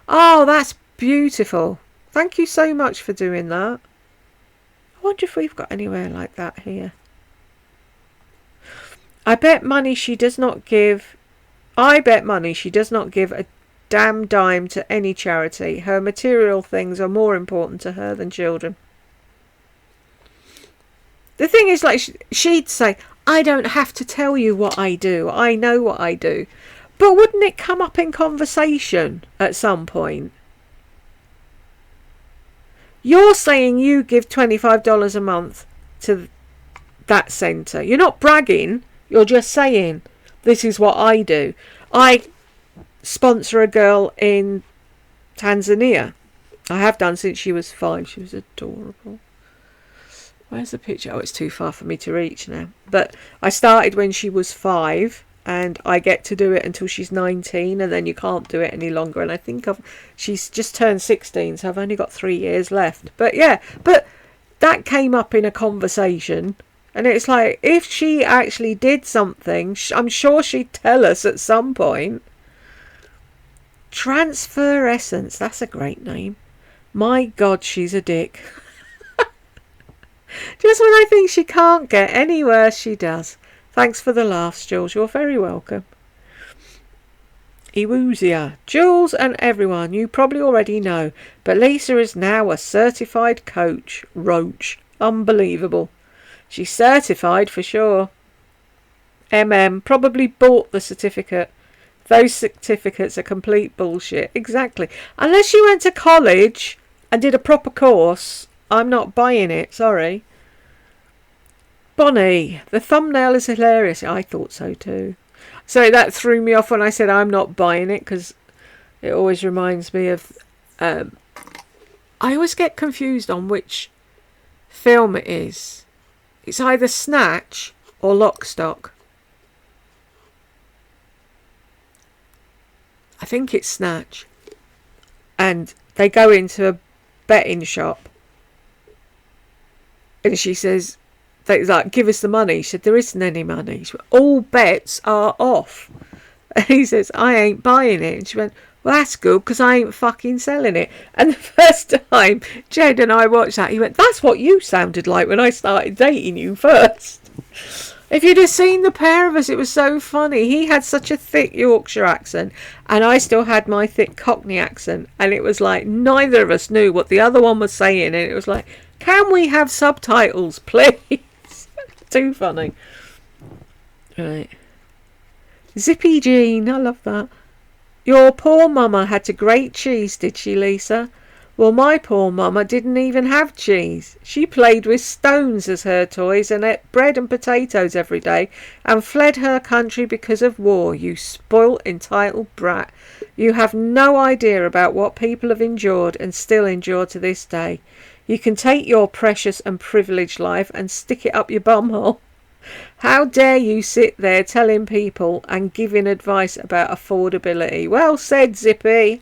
Oh, that's beautiful. Thank you so much for doing that. I wonder if we've got anywhere like that here. I bet money she does not give a damn dime to any charity. Her material things are more important to her than children. The thing is, like, she'd say, I don't have to tell you what I do. I know what I do. But wouldn't it come up in conversation at some point? You're saying you give $25 a month to that centre. You're not bragging. You're just saying, this is what I do. I sponsor a girl in Tanzania. I have done since she was 5. She was adorable. Where's the picture? Oh, it's too far for me to reach now. But I started when she was 5. And I get to do it until she's 19, and then you can't do it any longer. And I think she's just turned 16, so I've only got 3 years left. But yeah, but that came up in a conversation, and it's like, if she actually did something, I'm sure she'd tell us at some point. Transfer Essence, that's a great name. My God, she's a dick. Just when I think she can't get any worse, she does. Thanks for the laughs, Jules. You're very welcome. Ewuzia. Jules and everyone, you probably already know, but Lisa is now a certified coach. Roach. Unbelievable. She's certified for sure. Probably bought the certificate. Those certificates are complete bullshit. Exactly. Unless you went to college and did a proper course, I'm not buying it. Sorry. Bonnie, the thumbnail is hilarious. I thought so too. So that threw me off when I said I'm not buying it, because it always reminds me of... I always get confused on which film it is. It's either Snatch or Lock, Stock. I think it's Snatch. And they go into a betting shop. And she says... They like, give us the money. She said, there isn't any money. She went, all bets are off. And he says, I ain't buying it. And she went, well, that's good, because I ain't fucking selling it. And the first time Jed and I watched that, he went, that's what you sounded like when I started dating you first. If you'd have seen the pair of us, it was so funny. He had such a thick Yorkshire accent, and I still had my thick Cockney accent. And it was like, neither of us knew what the other one was saying. And it was like, can we have subtitles, please? Too funny. Right. Zippy Jean, I love that. Your poor mama had to grate cheese, did she, Lisa? Well, my poor mama didn't even have cheese. She played with stones as her toys and ate bread and potatoes every day and fled her country because of war. You spoilt, entitled brat. You have no idea about what people have endured and still endure to this day. You can take your precious and privileged life and stick it up your bumhole. How dare you sit there telling people and giving advice about affordability? Well said, Zippy.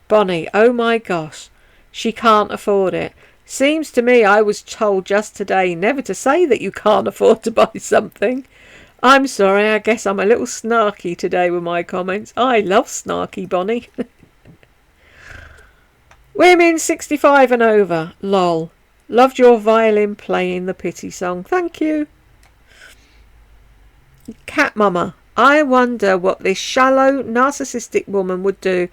Bonnie, oh my gosh, she can't afford it. Seems to me I was told just today never to say that you can't afford to buy something. I'm sorry, I guess I'm a little snarky today with my comments. I love snarky, Bonnie. Women 65 and over, lol. Loved your violin playing the pity song. Thank you. Cat Mama, I wonder what this shallow, narcissistic woman would do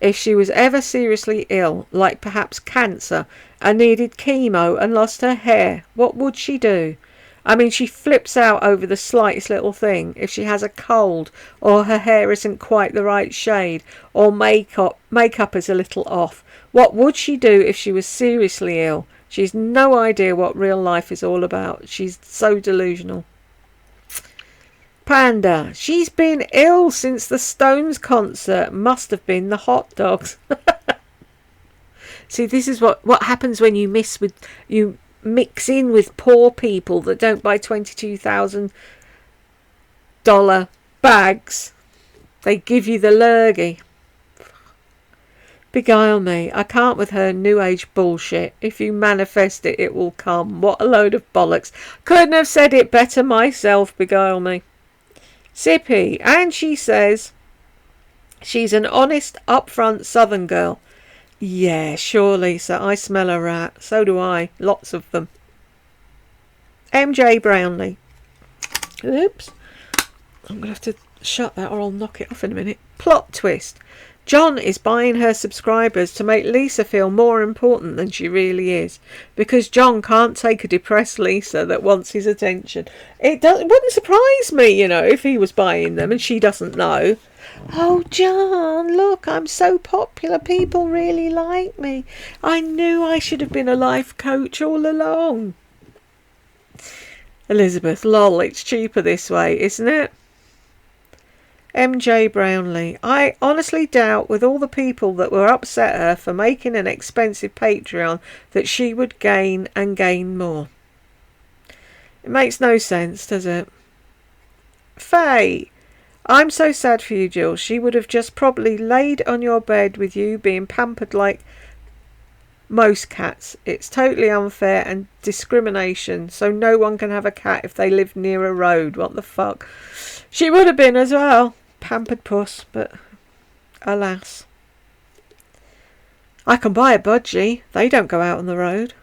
if she was ever seriously ill, like perhaps cancer, and needed chemo and lost her hair. What would she do? I mean, she flips out over the slightest little thing. If she has a cold, or her hair isn't quite the right shade, or makeup is a little off. What would she do if she was seriously ill? She's no idea what real life is all about. She's so delusional. Panda, she's been ill since the Stones concert. Must have been the hot dogs. See, this is what happens when you mix in with poor people that don't buy $22,000 bags. They give you the lurgy. Beguile me. I can't with her new age bullshit. If you manifest it, it will come. What a load of bollocks. Couldn't have said it better myself, beguile me. Sippy, and she says she's an honest, upfront southern girl. Yeah, sure, Lisa. I smell a rat. So do I. Lots of them. MJ Brownlee. Oops. I'm going to have to shut that or I'll knock it off in a minute. Plot twist. John is buying her subscribers to make Lisa feel more important than she really is, because John can't take a depressed Lisa that wants his attention. It wouldn't surprise me, if he was buying them and she doesn't know. Oh, John, look, I'm so popular. People really like me. I knew I should have been a life coach all along. Elizabeth, lol, it's cheaper this way, isn't it? MJ Brownlee, I honestly doubt with all the people that were upset her for making an expensive Patreon that she would gain and gain more. It makes no sense, does it? Faye, I'm so sad for you, Jill. She would have just probably laid on your bed with you being pampered like most cats. It's totally unfair and discrimination, so no one can have a cat if they live near a road. What the fuck? She would have been as well. Pampered puss, but alas. I can buy a budgie. They don't go out on the road.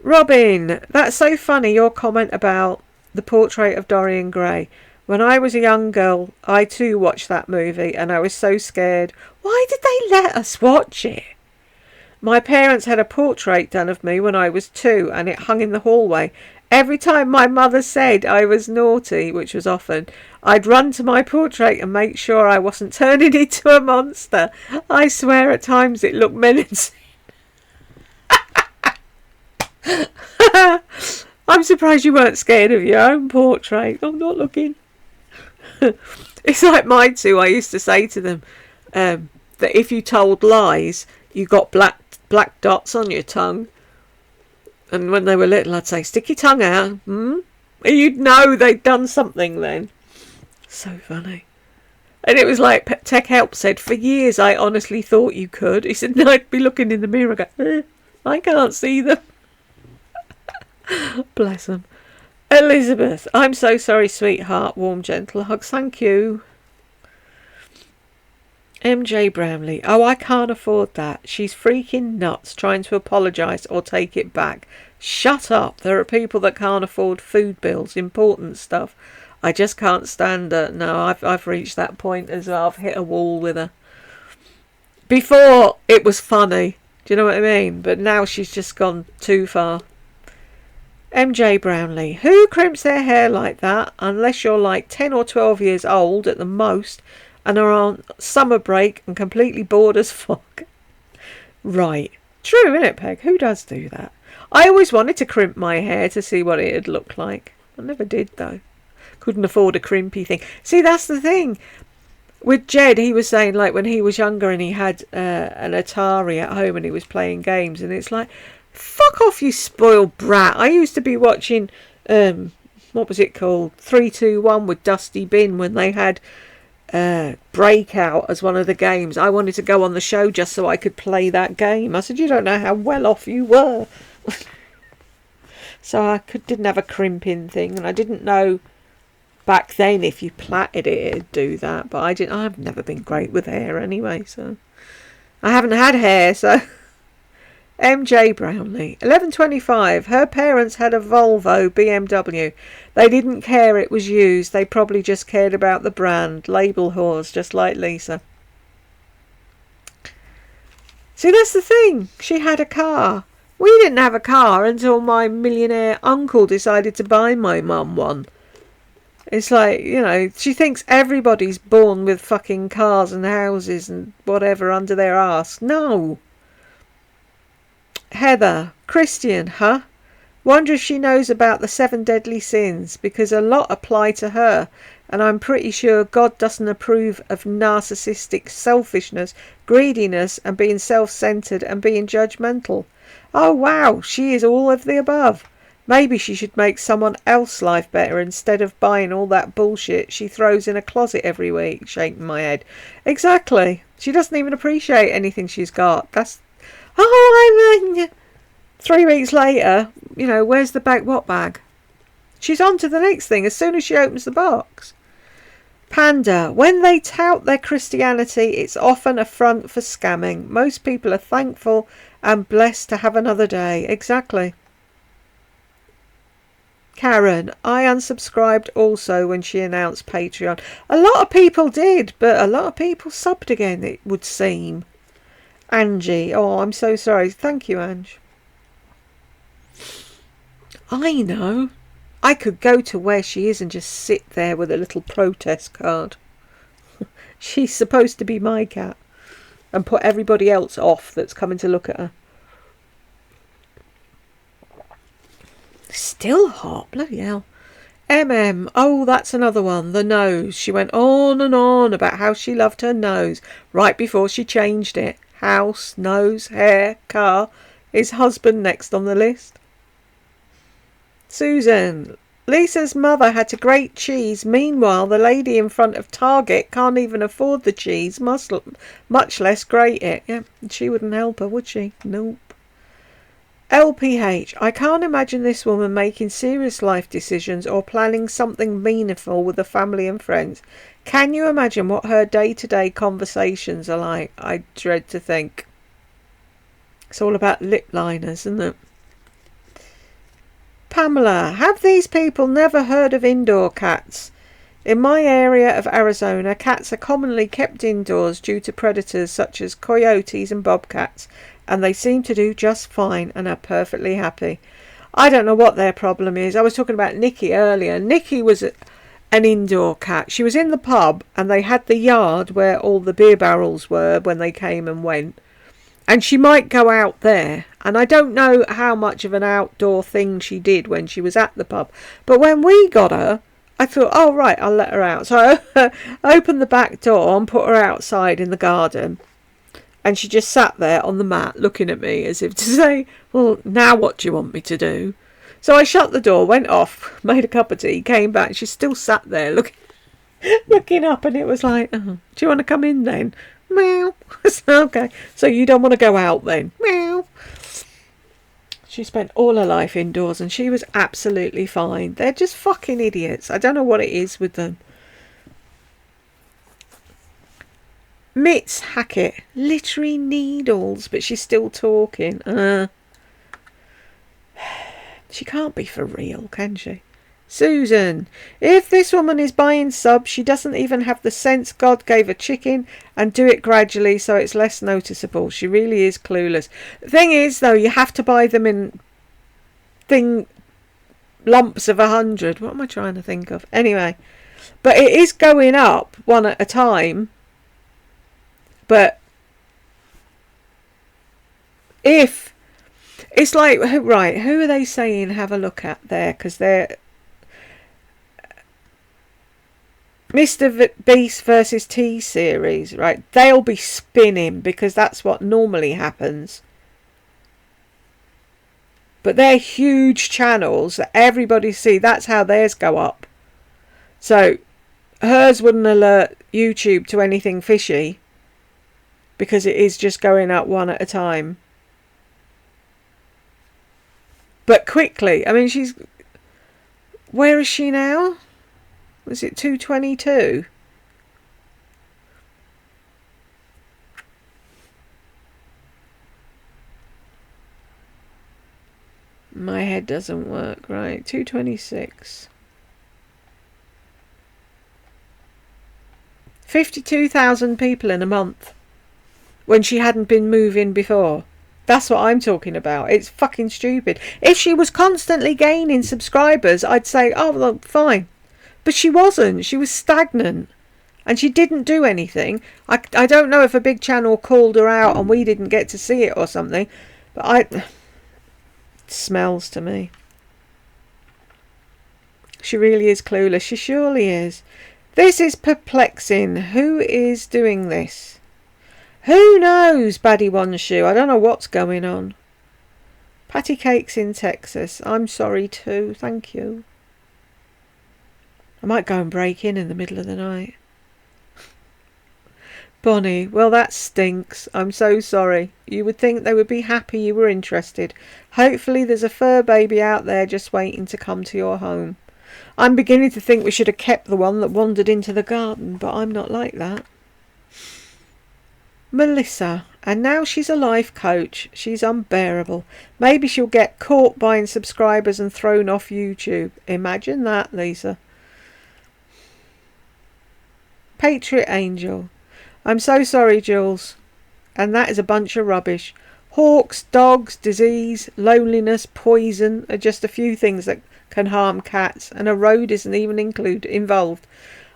Robin, that's so funny, your comment about the portrait of Dorian Gray. When I was a young girl, I too watched that movie and I was so scared. Why did they let us watch it? My parents had a portrait done of me when I was 2 and it hung in the hallway. Every time my mother said I was naughty, which was often, I'd run to my portrait and make sure I wasn't turning into a monster. I swear at times it looked menacing. I'm surprised you weren't scared of your own portrait. I'm not looking. It's like mine too. I used to say to them that if you told lies, you got black dots on your tongue. And when they were little, I'd say, stick your tongue out. You'd know they'd done something then. So funny. And it was like Tech Help said, for years I honestly thought you could. He said, no, I'd be looking in the mirror and go, I can't see them. Bless them. Elizabeth, I'm so sorry, sweetheart. Warm, gentle hugs. Thank you. MJ Brownlee, oh, I can't afford that. She's freaking nuts trying to apologise or take it back. Shut up. There are people that can't afford food bills, important stuff. I just can't stand her. No, I've reached that point as well. I've hit a wall with her. Before, it was funny. Do you know what I mean? But now she's just gone too far. MJ Brownlee, who crimps their hair like that? Unless you're like 10 or 12 years old at the most. and are on summer break and completely bored as fuck. Right. True, isn't it, Peg? Who does do that? I always wanted to crimp my hair to see what it'd look like. I never did, though. Couldn't afford a crimpy thing. See, that's the thing. With Jed, he was saying, like, when he was younger and he had an Atari at home and he was playing games, and it's like, fuck off, you spoiled brat. I used to be watching, what was it called? 3-2-1 with Dusty Bin when they had Breakout as one of the games. I wanted to go on the show just so I could play that game. I said, you don't know how well off you were. So I didn't have a crimping thing, and I didn't know back then if you plaited it'd do that, but I've never been great with hair anyway, so I haven't had hair. So MJ Brownlee, 11:25. Her parents had a Volvo BMW. They didn't care it was used. They probably just cared about the brand. Label whores, just like Lisa. See, that's the thing. She had a car. We didn't have a car until my millionaire uncle decided to buy my mum one. It's like, you know, she thinks everybody's born with fucking cars and houses and whatever under their arse. No. Heather, Christian, huh? Wonder if she knows about the 7 deadly sins, because a lot apply to her, and I'm pretty sure God doesn't approve of narcissistic selfishness, greediness, and being self-centered and being judgmental. Oh wow, she is all of the above. Maybe she should make someone else's life better instead of buying all that bullshit she throws in a closet every week. Shaking my head. Exactly. She doesn't even appreciate anything she's got. That's... Oh, I mean... 3 weeks later, you know, where's the bag? What bag? She's on to the next thing as soon as she opens the box. Panda, when they tout their Christianity, it's often a front for scamming. Most people are thankful and blessed to have another day. Exactly. Karen, I unsubscribed also when she announced Patreon. A lot of people did, but a lot of people subbed again, it would seem. Angie, oh, I'm so sorry. Thank you, Ange. I know. I could go to where she is and just sit there with a little protest card. She's supposed to be my cat. And put everybody else off that's coming to look at her. Still hot, bloody hell. Oh, that's another one. The nose. She went on and on about how she loved her nose right before she changed it. House, nose, hair, car. His husband next on the list. Susan, Lisa's mother had to grate cheese. Meanwhile, the lady in front of Target can't even afford the cheese, much less grate it. Yeah, she wouldn't help her, would she? Nope. LPH, I can't imagine this woman making serious life decisions or planning something meaningful with the family and friends. Can you imagine what her day-to-day conversations are like? I dread to think. It's all about lip liners, isn't it? Pamela, have these people never heard of indoor cats? In my area of Arizona, cats are commonly kept indoors due to predators such as coyotes and bobcats, and they seem to do just fine and are perfectly happy. I don't know what their problem is. I was talking about Nikki earlier. Nikki was an indoor cat. She was in the pub and they had the yard where all the beer barrels were when they came and went. And she might go out there. And I don't know how much of an outdoor thing she did when she was at the pub. But when we got her, I thought, oh, right, I'll let her out. So I opened the back door and put her outside in the garden. And she just sat there on the mat looking at me as if to say, well, now what do you want me to do? So I shut the door, went off, made a cup of tea, came back. She still sat there looking up. And it was like, oh, do you want to come in then? Meow. Okay. So you don't want to go out then? Meow. She spent all her life indoors and she was absolutely fine. They're just fucking idiots. I don't know what it is with them. Mitts Hackett. Literary needles, but she's still talking. She can't be for real, can she? Susan, if this woman is buying subs, she doesn't even have the sense God gave her chicken and do it gradually so it's less noticeable. She really is clueless. The thing is, though, you have to buy them in lumps of 100. What am I trying to think of? Anyway, But it is going up one at a time. But if it's like, right, who are they saying have a look at there? Because they're Mr. Beast versus T-Series, right? They'll be spinning because that's what normally happens. But they're huge channels that everybody see. That's how theirs go up. So hers wouldn't alert YouTube to anything fishy because it is just going up one at a time. But quickly, I mean, she's... Where is she now? Was it 222? My head doesn't work right. 226. 52,000 people in a month when she hadn't been moving before. That's what I'm talking about. It's fucking stupid. If she was constantly gaining subscribers, I'd say, oh, well, fine. But she wasn't. She was stagnant. And she didn't do anything. I don't know if a big channel called her out and we didn't get to see it or something. But it smells to me. She really is clueless. She surely is. This is perplexing. Who is doing this? Who knows, Baddie One Shoe? I don't know what's going on. Patty Cakes in Texas. I'm sorry too. Thank you. I might go and break in the middle of the night. Bonnie, well that stinks. I'm so sorry. You would think they would be happy you were interested. Hopefully there's a fur baby out there just waiting to come to your home. I'm beginning to think we should have kept the one that wandered into the garden, but I'm not like that. Melissa, and now she's a life coach. She's unbearable. Maybe she'll get caught buying subscribers and thrown off YouTube. Imagine that, Lisa. Patriot Angel. I'm so sorry, Jules. And that is a bunch of rubbish. Hawks, dogs, disease, loneliness, poison are just a few things that can harm cats, and a road isn't even involved.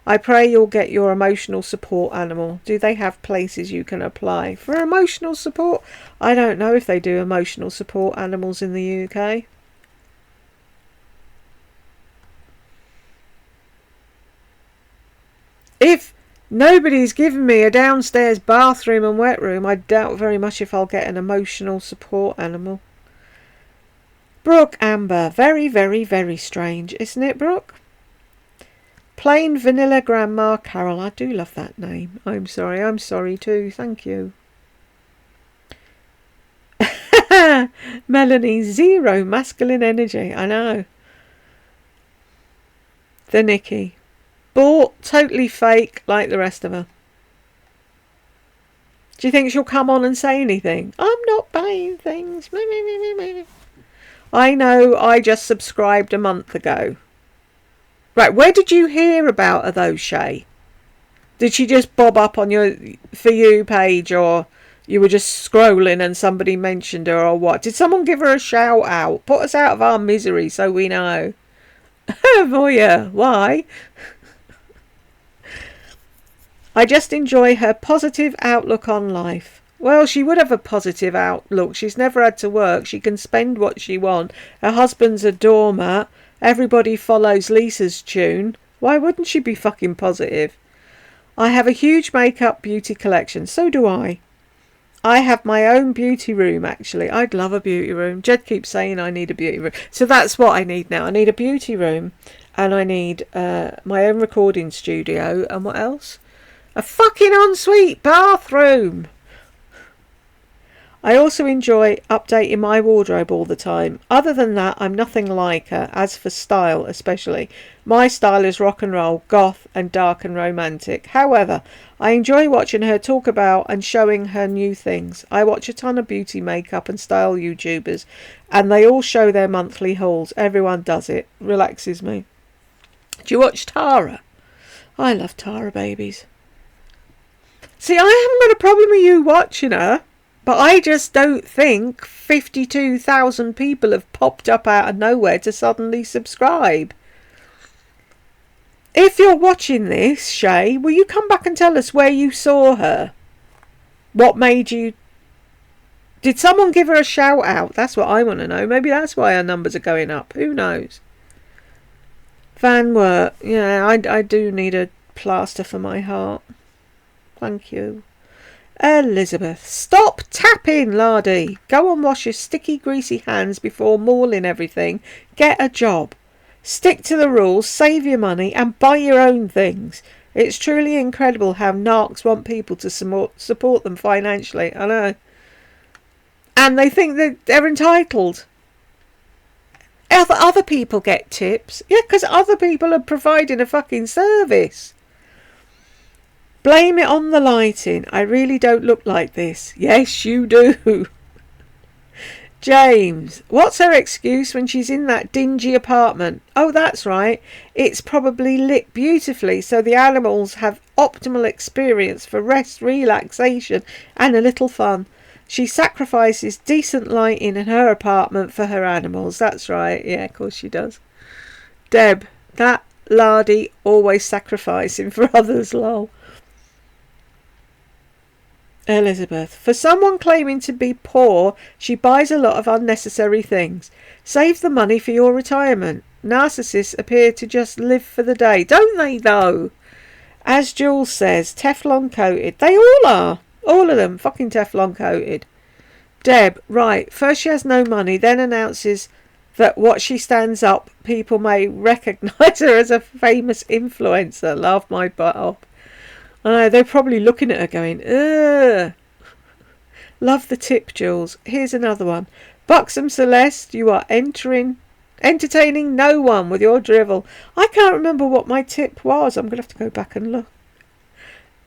I pray you'll get your emotional support animal. Do they have places you can apply for emotional support? I don't know if they do emotional support animals in the UK. If nobody's given me a downstairs bathroom and wet room, I doubt very much if I'll get an emotional support animal. Brooke Amber. Very, very, very strange, isn't it, Brooke? Plain Vanilla Grandma Carol. I do love that name. I'm sorry too. Thank you. Melanie, zero masculine energy. I know. The Nikki. Bought, totally fake, like the rest of her. Do you think she'll come on and say anything? I'm not buying things. I know, I just subscribed a month ago. Right, where did you hear about her though, Shay? Did she just bob up on your For You page, or you were just scrolling and somebody mentioned her, or what? Did someone give her a shout out? Put us out of our misery so we know. Voya, why? I just enjoy her positive outlook on life. Well, she would have a positive outlook. She's never had to work. She can spend what she wants. Her husband's a doormat. Everybody follows Lisa's tune. Why wouldn't she be fucking positive? I have a huge makeup beauty collection. So do I. I have my own beauty room, actually. I'd love a beauty room. Jed keeps saying I need a beauty room. So that's what I need now. I need a beauty room. And I need my own recording studio. And what else? A fucking ensuite bathroom. I also enjoy updating my wardrobe all the time. Other than that, I'm nothing like her. As for style, especially, my style is rock and roll, goth, and dark and romantic. However, I enjoy watching her talk about and showing her new things. I watch a ton of beauty, makeup, and style YouTubers, and they all show their monthly hauls. Everyone does it. Relaxes me. Do you watch Tara? I love Tara babies. See, I haven't got a problem with you watching her. But I just don't think 52,000 people have popped up out of nowhere to suddenly subscribe. if you're watching this, Shay, will you come back and tell us where you saw her? What made you... Did someone give her a shout out? That's what I want to know. Maybe that's why her numbers are going up. Who knows? Van Wert. Yeah, I do need a plaster for my heart. Thank you. Elizabeth. Stop tapping, Lardy. Go and wash your sticky, greasy hands before mauling everything. Get a job. Stick to the rules, save your money, and buy your own things. It's truly incredible how narcs want people to support them financially. I know. And they think that they're entitled. Other people get tips. Yeah, because other people are providing a fucking service. Blame it on the lighting. I really don't look like this. Yes, you do. James. What's her excuse when she's in that dingy apartment? Oh, that's right. It's probably lit beautifully so the animals have optimal experience for rest, relaxation and a little fun. She sacrifices decent lighting in her apartment for her animals. That's right. Yeah, of course she does. Deb. That Lardy always sacrificing for others, lol. Elizabeth. For someone claiming to be poor, she buys a lot of unnecessary things. Save the money for your retirement. Narcissists appear to just live for the day. Don't they, though? As Jules says, Teflon coated. They all are. All of them. Fucking Teflon coated. Deb. Right. First she has no money, then announces that what she stands up, people may recognise her as a famous influencer. Laugh my butt off. I know, they're probably looking at her going, ugh. Love the tip, Jules. Here's another one. Buxom Celeste, you are entertaining no one with your drivel. I can't remember what my tip was. I'm going to have to go back and look.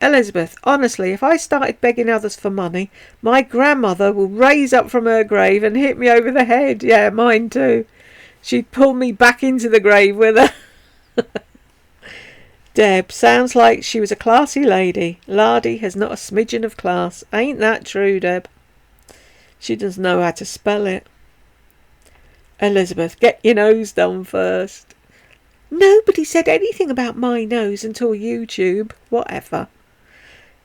Elizabeth, honestly, if I started begging others for money, my grandmother will raise up from her grave and hit me over the head. Yeah, mine too. She'd pull me back into the grave with her. Deb, sounds like she was a classy lady. Lardy has not a smidgen of class. Ain't that true, Deb? She doesn't know how to spell it. Elizabeth, get your nose done first. Nobody said anything about my nose until YouTube. Whatever.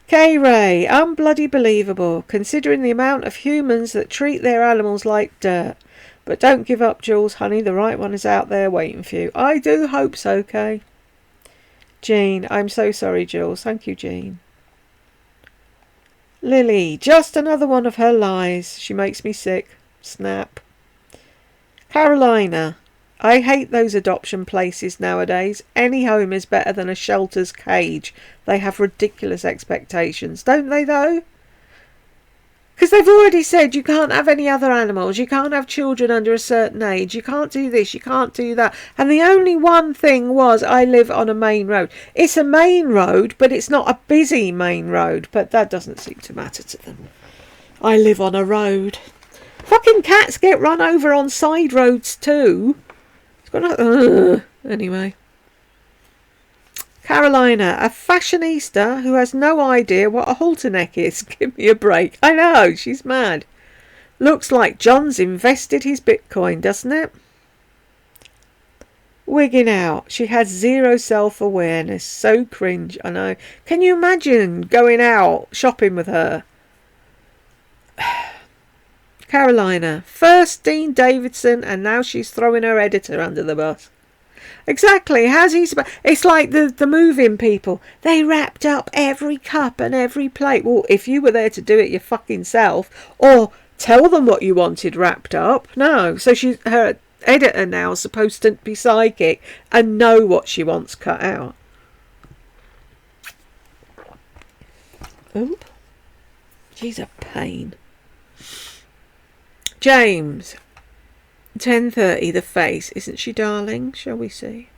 K-Ray, unbloody believable, considering the amount of humans that treat their animals like dirt. But don't give up, Jules, honey. The right one is out there waiting for you. I do hope so, Kay. Jean, I'm so sorry, Jules. Thank you, Jean. Lily, just another one of her lies. She makes me sick. Snap. Carolina, I hate those adoption places nowadays. Any home is better than a shelter's cage. They have ridiculous expectations, don't they, though? Because they've already said you can't have any other animals, you can't have children under a certain age, you can't do this, you can't do that. And the only one thing was, I live on a main road. It's a main road, but it's not a busy main road. But that doesn't seem to matter to them. I live on a road. Fucking cats get run over on side roads too. It's got anyway. Carolina, a fashionista who has no idea what a halter neck is. Give me a break. I know, she's mad. Looks like John's invested his Bitcoin, doesn't it? Wigging out. She has zero self-awareness. So cringe, I know. Can you imagine going out shopping with her? Carolina, first Dean Davidson and now she's throwing her editor under the bus. Exactly. How's he supposed... It's like the moving people. They wrapped up every cup and every plate. Well, if you were there to do it your fucking self, or tell them what you wanted wrapped up. No. So her editor now is supposed to be psychic and know what she wants cut out. Oop. She's a pain. James. 10:30, the face. Isn't she darling? Shall we see?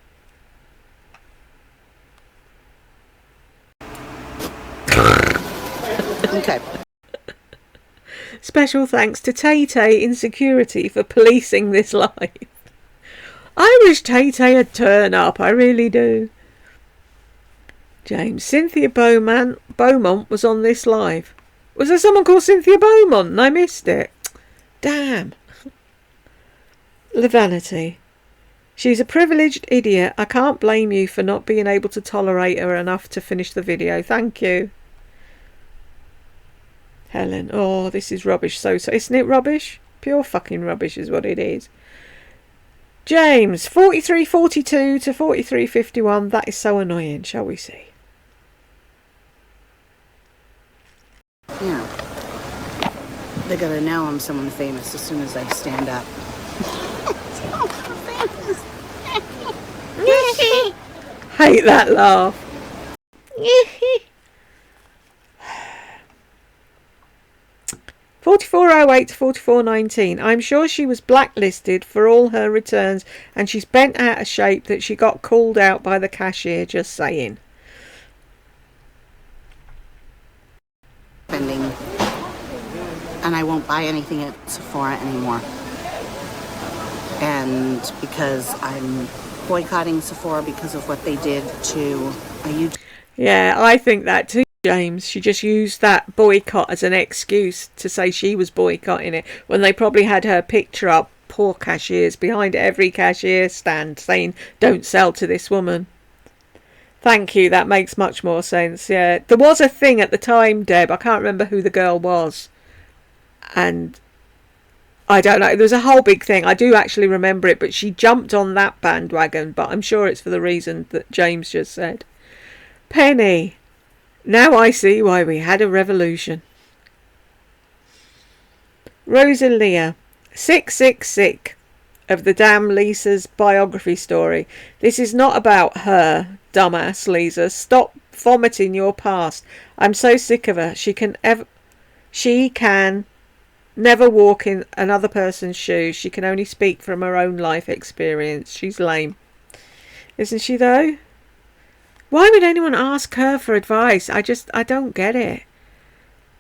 Okay. Special thanks to Tay-Tay in security for policing this live. I wish Tay-Tay had turned up. I really do. James. Cynthia Beaumont was on this live. Was there someone called Cynthia Beaumont and I missed it? Damn. Levanity. She's a privileged idiot. I can't blame you for not being able to tolerate her enough to finish the video. Thank you. Helen. Oh, this is rubbish. So, isn't it rubbish? Pure fucking rubbish is what it is. James, 4342 to 4351. That is so annoying. Shall we see? Yeah. They're gonna know I'm someone famous as soon as I stand up. Hate that laugh. 4408 to 4419. I'm sure she was blacklisted for all her returns and she's bent out of shape that she got called out by the cashier. Just saying. Spending, and I won't buy anything at Sephora anymore. And because I'm boycotting Sephora because of what they did to a YouTube. Yeah, I think that too, James. She just used that boycott as an excuse to say she was boycotting it when they probably had her picture up, poor cashiers, behind every cashier stand saying, don't sell to this woman. Thank you, that makes much more sense. Yeah, there was a thing at the time, Deb, I can't remember who the girl was. And I don't know, there was a whole big thing. I do actually remember it, but she jumped on that bandwagon, but I'm sure it's for the reason that James just said. Penny, now I see why we had a revolution. Rosalia, sick of the damn Lisa's biography story. This is not about her, dumbass Lisa. Stop vomiting your past. I'm so sick of her. She can never walk in another person's shoes. She can only speak from her own life experience. She's lame. Isn't she though? Why would anyone ask her for advice? I don't get it.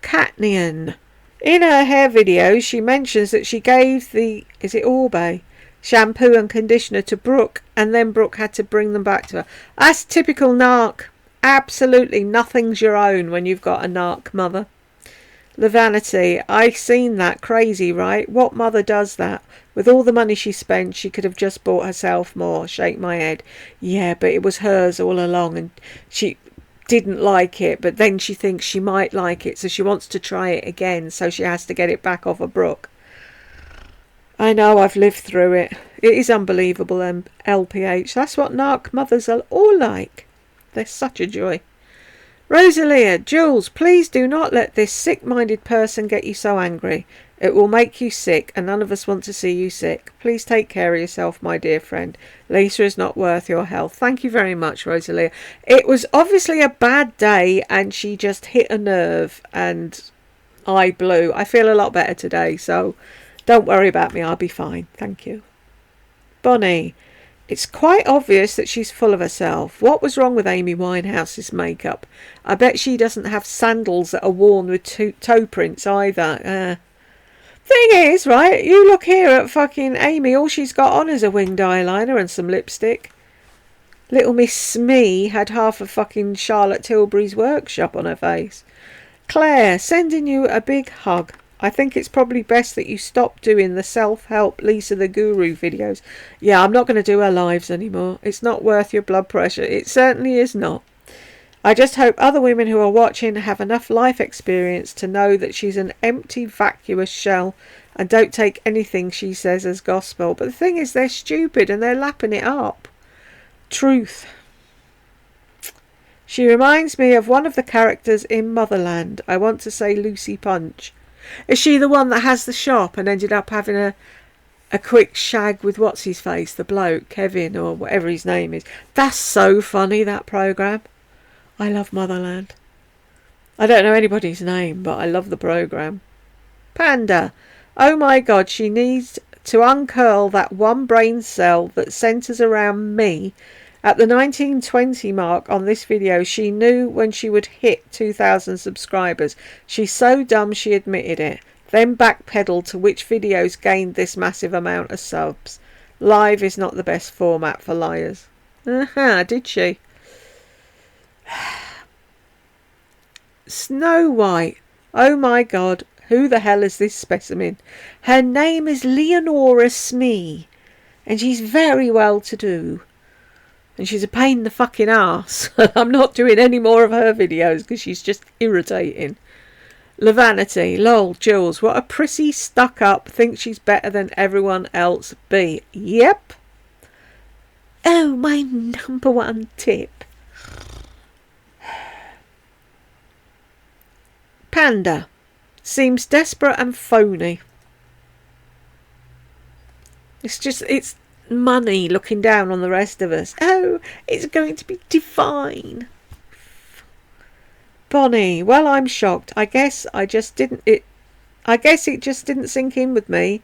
Katnian. In her hair video, she mentions that she gave the, is it Orbe, shampoo and conditioner to Brooke, and then Brooke had to bring them back to her. That's typical narc. Absolutely nothing's your own when you've got a narc mother. Levanity, I seen that. Crazy, right? What mother does that? With all the money she spent, she could have just bought herself more. Shake my head. Yeah, but it was hers all along and she didn't like it, but then she thinks she might like it, so she wants to try it again, so she has to get it back off of Brooke. I know, I've lived through it. It is unbelievable, LPH. That's what narc mothers are all like. They're such a joy. Rosalia, Jules, please do not let this sick-minded person get you so angry. It will make you sick, and none of us want to see you sick. Please take care of yourself, my dear friend. Lisa is not worth your health. Thank you very much, Rosalia. It was obviously a bad day, and she just hit a nerve, and I blew. I feel a lot better today, so don't worry about me. I'll be fine. Thank you. Bonnie, it's quite obvious that she's full of herself. What was wrong with Amy Winehouse's makeup? I bet she doesn't have sandals that are worn with toe prints either. Thing is, right, you look here at fucking Amy, all she's got on is a winged eyeliner and some lipstick. Little Miss Smee had half of fucking Charlotte Tilbury's workshop on her face. Claire, sending you a big hug. I think it's probably best that you stop doing the self-help Lisa the Guru videos. Yeah, I'm not going to do her lives anymore. It's not worth your blood pressure. It certainly is not. I just hope other women who are watching have enough life experience to know that she's an empty, vacuous shell and don't take anything she says as gospel. But the thing is, they're stupid and they're lapping it up. Truth. She reminds me of one of the characters in Motherland. I want to say Lucy Punch. Is she the one that has the shop and ended up having a quick shag with what's his face, the bloke, Kevin or whatever his name is? That's so funny, that programme. I love Motherland. I don't know anybody's name, but I love the programme. Panda. Oh my God, she needs to uncurl that one brain cell that centres around me. At the 1920 mark on this video, she knew when she would hit 2,000 subscribers. She's so dumb she admitted it. Then backpedaled to which videos gained this massive amount of subs. Live is not the best format for liars. Did she? Snow White. Oh my God, who the hell is this specimen? Her name is Leonora Smee. And she's very well to do. And she's a pain in the fucking arse. I'm not doing any more of her videos because she's just irritating. Lavanity, lol, Jules, what a prissy stuck up, thinks she's better than everyone else. B. Yep. Oh, my number one tip. Panda. Seems desperate and phony. It's money looking down on the rest of us. Oh, it's going to be divine. Bonnie, well, I'm shocked. I guess it just didn't sink in with me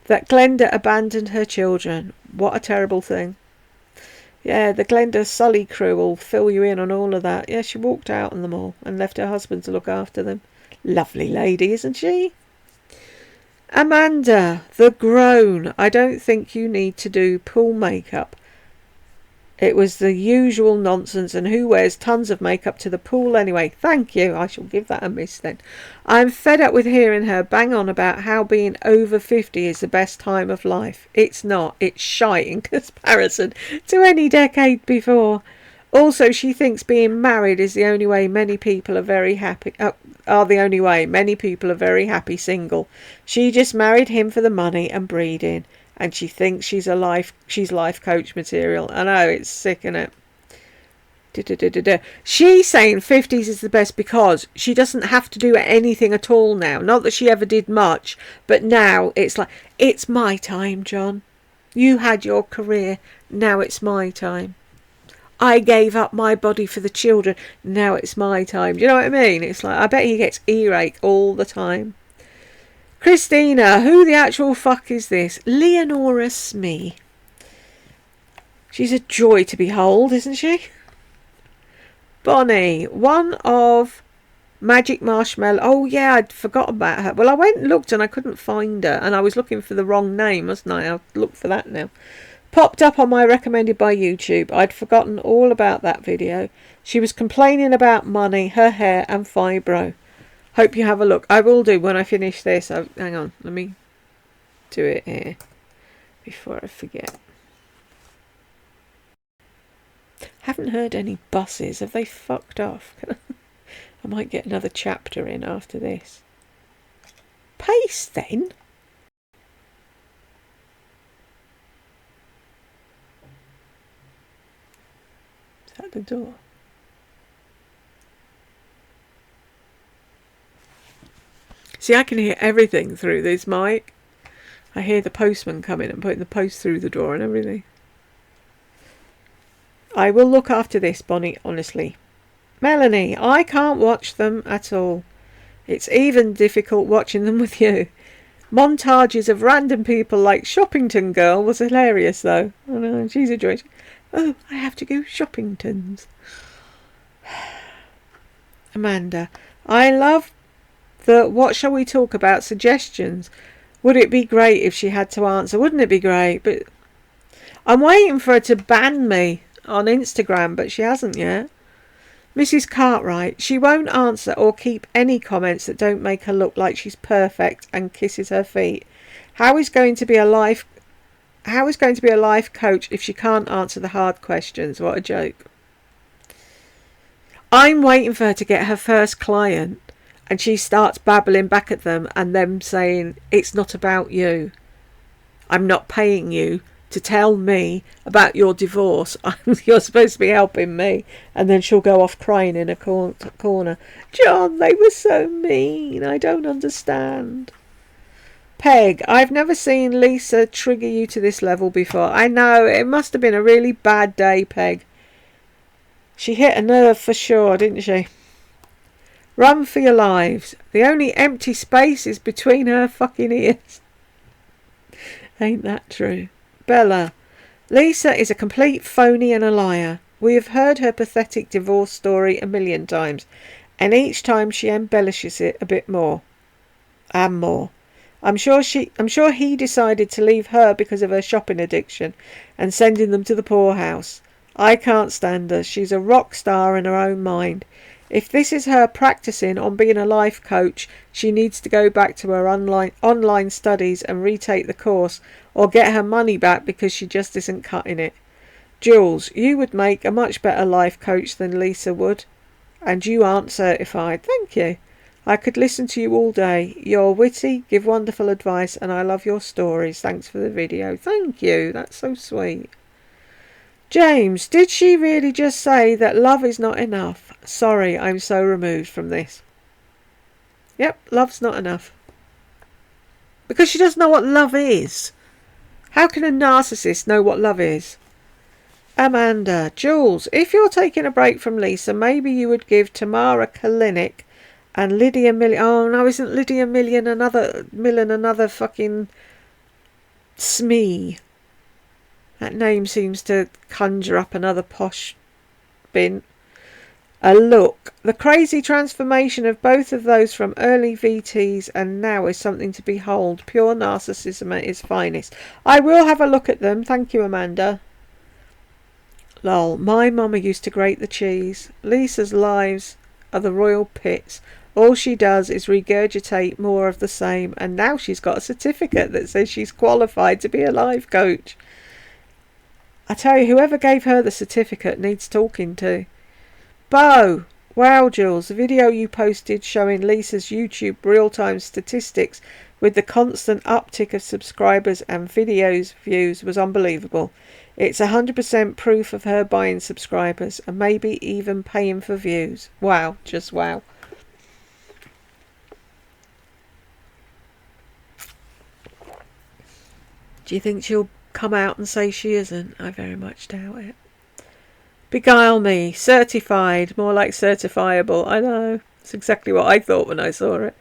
that Glenda abandoned her children. What a terrible thing. Yeah, the Glenda Sully crew will fill you in on all of that. Yeah, she walked out on them all and left her husband to look after them. Lovely lady, isn't she? Amanda, the groan. I don't think you need to do pool makeup. It was the usual nonsense, and who wears tons of makeup to the pool anyway? Thank you. I shall give that a miss then. I'm fed up with hearing her bang on about how being over 50 is the best time of life. It's not. It's shite in comparison to any decade before. Also, she thinks being married is the only way many people are very happy. Many people are very happy single. She just married him for the money and breeding. And she thinks she's life coach material. I know, it's sick, isn't it? She's saying 50s is the best because she doesn't have to do anything at all now. Not that she ever did much, but now it's like, it's my time, John. You had your career, now it's my time. I gave up my body for the children, now it's my time. Do you know what I mean? It's like, I bet he gets earache all the time. Christina, who the actual fuck is this? Leonora Smee. She's a joy to behold, isn't she? Bonnie, one of Magic Marshmallow. Oh yeah, I'd forgotten about her. Well, I went and looked and I couldn't find her, and I was looking for the wrong name, wasn't I? I'll look for that now. Popped up on my recommended by YouTube. I'd forgotten all about that video. She was complaining about money, her hair and fibro. Hope you have a look. I will do when I finish this. Hang on, let me do it here before I forget. Haven't heard any buses. Have they fucked off? I might get another chapter in after this. Paste then. Is that the door? See, I can hear everything through this mic. I hear the postman coming and putting the post through the door and everything. I will look after this, Bonnie, honestly. Melanie, I can't watch them at all. It's even difficult watching them with you. Montages of random people like Shoppington Girl was hilarious, though. I know, she's a joy. Oh, I have to go Shoppingtons. Amanda, I love the what shall we talk about suggestions. Would it be great if she had to answer? Wouldn't it be great? But I'm waiting for her to ban me on Instagram, but she hasn't yet. Mrs. Cartwright, she won't answer or keep any comments that don't make her look like she's perfect and kisses her feet. How is going to be a life coach if she can't answer the hard questions? What a joke. I'm waiting for her to get her first client and she starts babbling back at them and them saying, it's not about you. I'm not paying you to tell me about your divorce. You're supposed to be helping me. And then she'll go off crying in a corner. John, they were so mean. I don't understand. Peg, I've never seen Lisa trigger you to this level before. I know, it must have been a really bad day, Peg. She hit a nerve for sure, didn't she? Run for your lives. The only empty space is between her fucking ears. Ain't that true? Bella, Lisa is a complete phony and a liar. We have heard her pathetic divorce story a million times, and each time she embellishes it a bit more. And more. I'm sure he decided to leave her because of her shopping addiction and sending them to the poorhouse. I can't stand her. She's a rock star in her own mind. If this is her practicing on being a life coach, she needs to go back to her online studies and retake the course, or get her money back because she just isn't cutting it. Jules, you would make a much better life coach than Lisa would, and you aren't certified. Thank you. I could listen to you all day. You're witty, give wonderful advice, and I love your stories. Thanks for the video. Thank you. That's so sweet. James, did she really just say that love is not enough? Sorry, I'm so removed from this. Yep, love's not enough. Because she doesn't know what love is. How can a narcissist know what love is? Amanda, Jules, if you're taking a break from Lisa, maybe you would give Tamara Kalinick and Lydia Million. Oh no, isn't Lydia Million another fucking Smee? That name seems to conjure up another posh bin. A look. The crazy transformation of both of those from early VTs and now is something to behold. Pure narcissism at its finest. I will have a look at them. Thank you, Amanda. Lol. My mama used to grate the cheese. Lisa's lives are the royal pits. All she does is regurgitate more of the same, and now she's got a certificate that says she's qualified to be a life coach. I tell you, whoever gave her the certificate needs talking to. Bo! Wow, Jules, the video you posted showing Lisa's YouTube real-time statistics with the constant uptick of subscribers and videos views was unbelievable. It's 100% proof of her buying subscribers and maybe even paying for views. Wow, just wow. Do you think she'll come out and say she isn't? I very much doubt it. Beguile me. Certified. More like certifiable. I know. It's exactly what I thought when I saw it.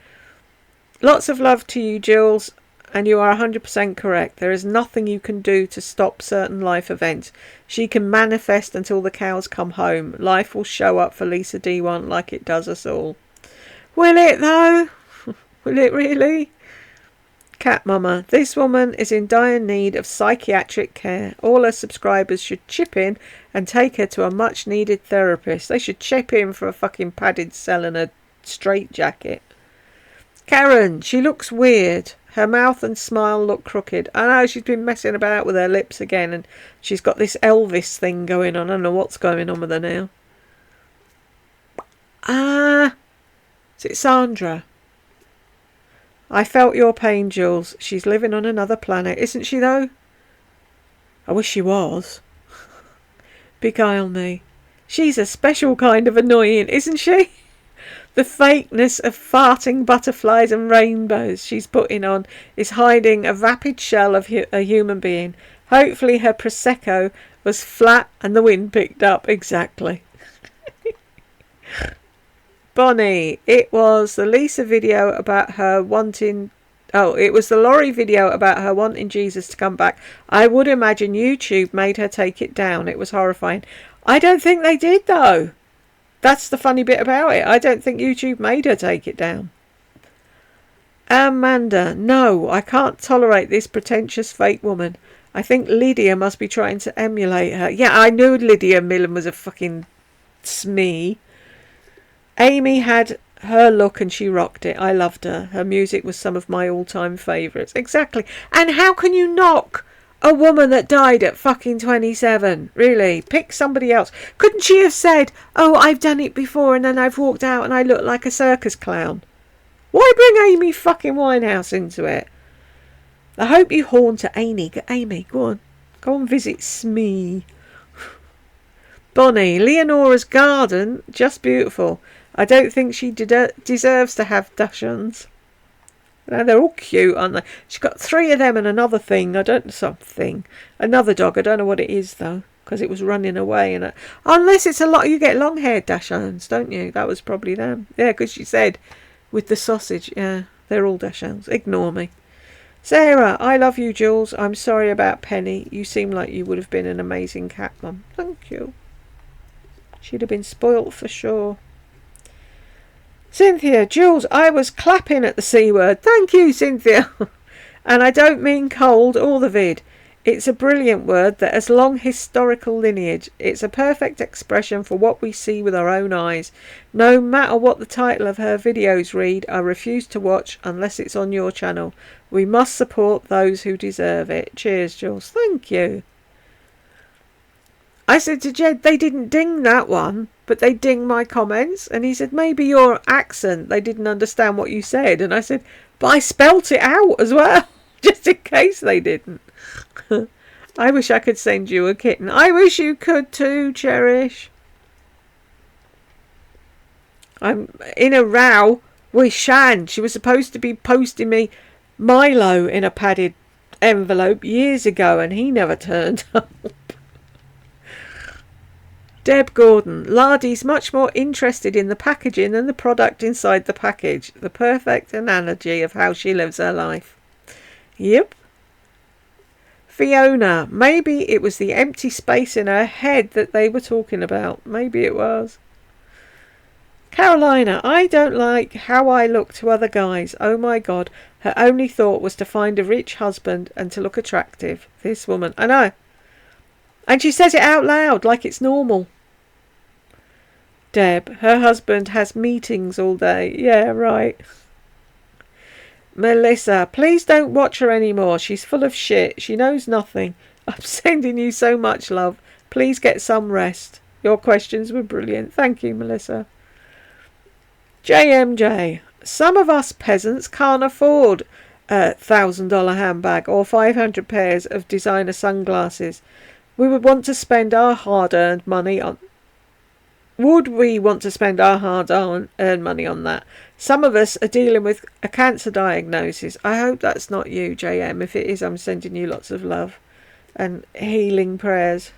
Lots of love to you, Jules. And you are 100% correct. There is nothing you can do to stop certain life events. She can manifest until the cows come home. Life will show up for Lisa D1 like it does us all. Will it though? Will it really? Cat Mama, this woman is in dire need of psychiatric care. All her subscribers should chip in and take her to a much needed therapist. They should chip in for a fucking padded cell and a straitjacket. Karen, she looks weird. Her mouth and smile look crooked. I know she's been messing about with her lips again, and she's got this Elvis thing going on. I don't know what's going on with her now. Is it Sandra? I felt your pain, Jules. She's living on another planet, isn't she, though? I wish she was. Beguile me. She's a special kind of annoying, isn't she? The fakeness of farting butterflies and rainbows she's putting on is hiding a vapid shell of a human being. Hopefully her Prosecco was flat and the wind picked up. Exactly. Bonnie, it was the Lisa video about her wanting... Oh, it was the Laurie video about her wanting Jesus to come back. I would imagine YouTube made her take it down. It was horrifying. I don't think they did, though. That's the funny bit about it. I don't think YouTube made her take it down. Amanda, no, I can't tolerate this pretentious fake woman. I think Lydia must be trying to emulate her. Yeah, I knew Lydia Millen was a fucking Smee. Amy had her look and she rocked it. I loved her. Her music was some of my all-time favourites. Exactly. And how can you knock a woman that died at fucking 27? Really? Pick somebody else. Couldn't she have said, oh, I've done it before and then I've walked out and I look like a circus clown? Why bring Amy fucking Winehouse into it? I hope you horn to Amy. Amy, go on. Go and visit Smee. Bonnie, Leonora's garden, just beautiful. I don't think she deserves to have Dachshunds. No, they're all cute, aren't they? She's got 3 of them and another thing. Another dog. I don't know what it is, though, because it was running away. And unless it's a lot, you get long-haired Dachshunds, don't you? That was probably them. Yeah, because she said with the sausage. Yeah, they're all Dachshunds. Ignore me. Sarah, I love you, Jules. I'm sorry about Penny. You seem like you would have been an amazing cat mum. Thank you. She'd have been spoilt for sure. Cynthia, Jules, I was clapping at the C word. Thank you, Cynthia. And I don't mean cold or the vid. It's a brilliant word that has long historical lineage. It's a perfect expression for what we see with our own eyes. No matter what the title of her videos read, I refuse to watch unless it's on your channel. We must support those who deserve it. Cheers, Jules. Thank you. I said to Jed, they didn't ding that one, but they dinged my comments. And he said, maybe your accent, they didn't understand what you said. And I said, but I spelt it out as well, just in case they didn't. I wish I could send you a kitten. I wish you could too, Cherish. I'm in a row with Shan. She was supposed to be posting me Milo in a padded envelope years ago, and he never turned up. Deb Gordon. Lardy's much more interested in the packaging than the product inside the package. The perfect analogy of how she lives her life. Yep. Fiona. Maybe it was the empty space in her head that they were talking about. Maybe it was. Carolina. I don't like how I look to other guys. Oh my God. Her only thought was to find a rich husband and to look attractive. This woman. I know. And she says it out loud like it's normal. Deb. Her husband has meetings all day. Yeah, right. Melissa. Please don't watch her anymore. She's full of shit. She knows nothing. I'm sending you so much love. Please get some rest. Your questions were brilliant. Thank you, Melissa. JMJ. Some of us peasants can't afford a $1,000 handbag or 500 pairs of designer sunglasses. We would want to spend our hard-earned money on... Would we want to spend our hard-earned money on that? Some of us are dealing with a cancer diagnosis. I hope that's not you, JM. If it is, I'm sending you lots of love and healing prayers.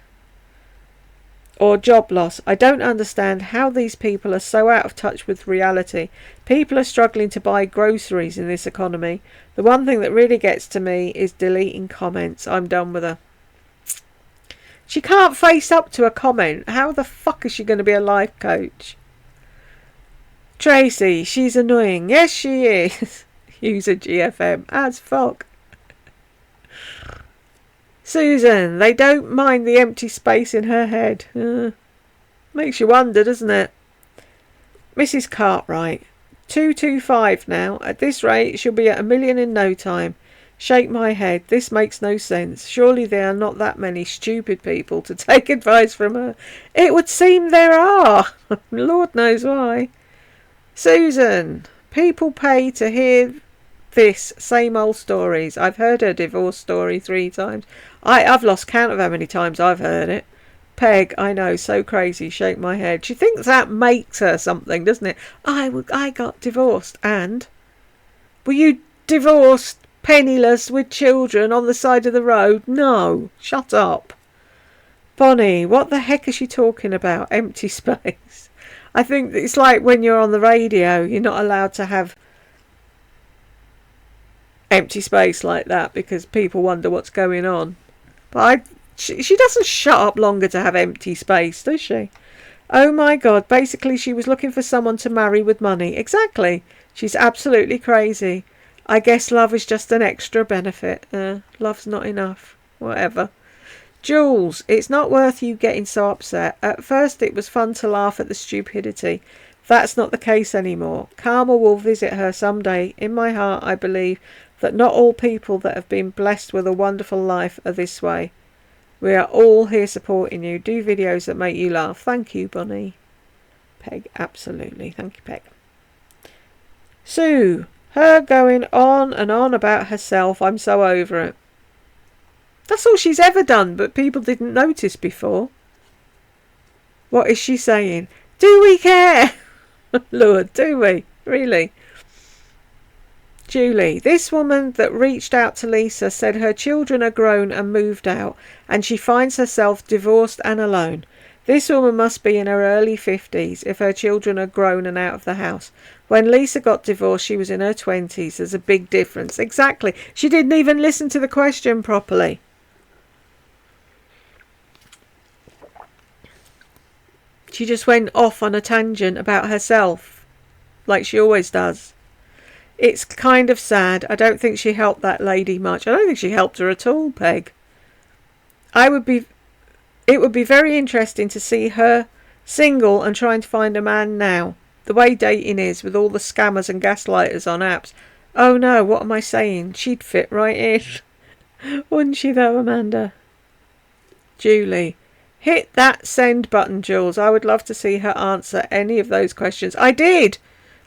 Or job loss. I don't understand how these people are so out of touch with reality. People are struggling to buy groceries in this economy. The one thing that really gets to me is deleting comments. I'm done with her. She can't face up to a comment. How the fuck is she going to be a life coach? Tracy, she's annoying. Yes, she is. User GFM. As fuck. Susan, they don't mind the empty space in her head. Makes you wonder, doesn't it? Mrs. Cartwright. 225 now. At this rate, she'll be at 1 million in no time. Shake my head. This makes no sense. Surely there are not that many stupid people to take advice from her. It would seem there are. Lord knows why. Susan, people pay to hear this same old stories. I've heard her divorce story 3 times. I've lost count of how many times I've heard it. Peg, I know, so crazy. Shake my head. She thinks that makes her something, doesn't it? I got divorced. And? Were you divorced, penniless, with children on the side of the road? No. Shut up. Bonnie, what the heck is she talking about? Empty space. I think it's like when you're on the radio, you're not allowed to have empty space like that because people wonder what's going on. But she doesn't shut up longer to have empty space, does she? Oh my God, basically she was looking for someone to marry with money. Exactly. She's absolutely crazy. I guess love is just an extra benefit. Love's not enough. Whatever. Jules, it's not worth you getting so upset. At first it was fun to laugh at the stupidity. That's not the case anymore. Karma will visit her someday. In my heart, I believe that not all people that have been blessed with a wonderful life are this way. We are all here supporting you. Do videos that make you laugh. Thank you, Bonnie. Peg, absolutely. Thank you, Peg. Sue, her going on and on about herself. I'm so over it. That's all she's ever done, but people didn't notice before. What is she saying? Do we care? Lord, do we? Really? Julie, this woman that reached out to Lisa said her children are grown and moved out, and she finds herself divorced and alone. This woman must be in her early 50s if her children are grown and out of the house. When Lisa got divorced, she was in her 20s. There's a big difference. Exactly. She didn't even listen to the question properly. She just went off on a tangent about herself, like she always does. It's kind of sad. I don't think she helped that lady much. I don't think she helped her at all, Peg. It would be very interesting to see her single and trying to find a man now. The way dating is, with all the scammers and gaslighters on apps. Oh no, what am I saying? She'd fit right in. Wouldn't she though, Amanda? Julie. Hit that send button, Jules. I would love to see her answer any of those questions. I did!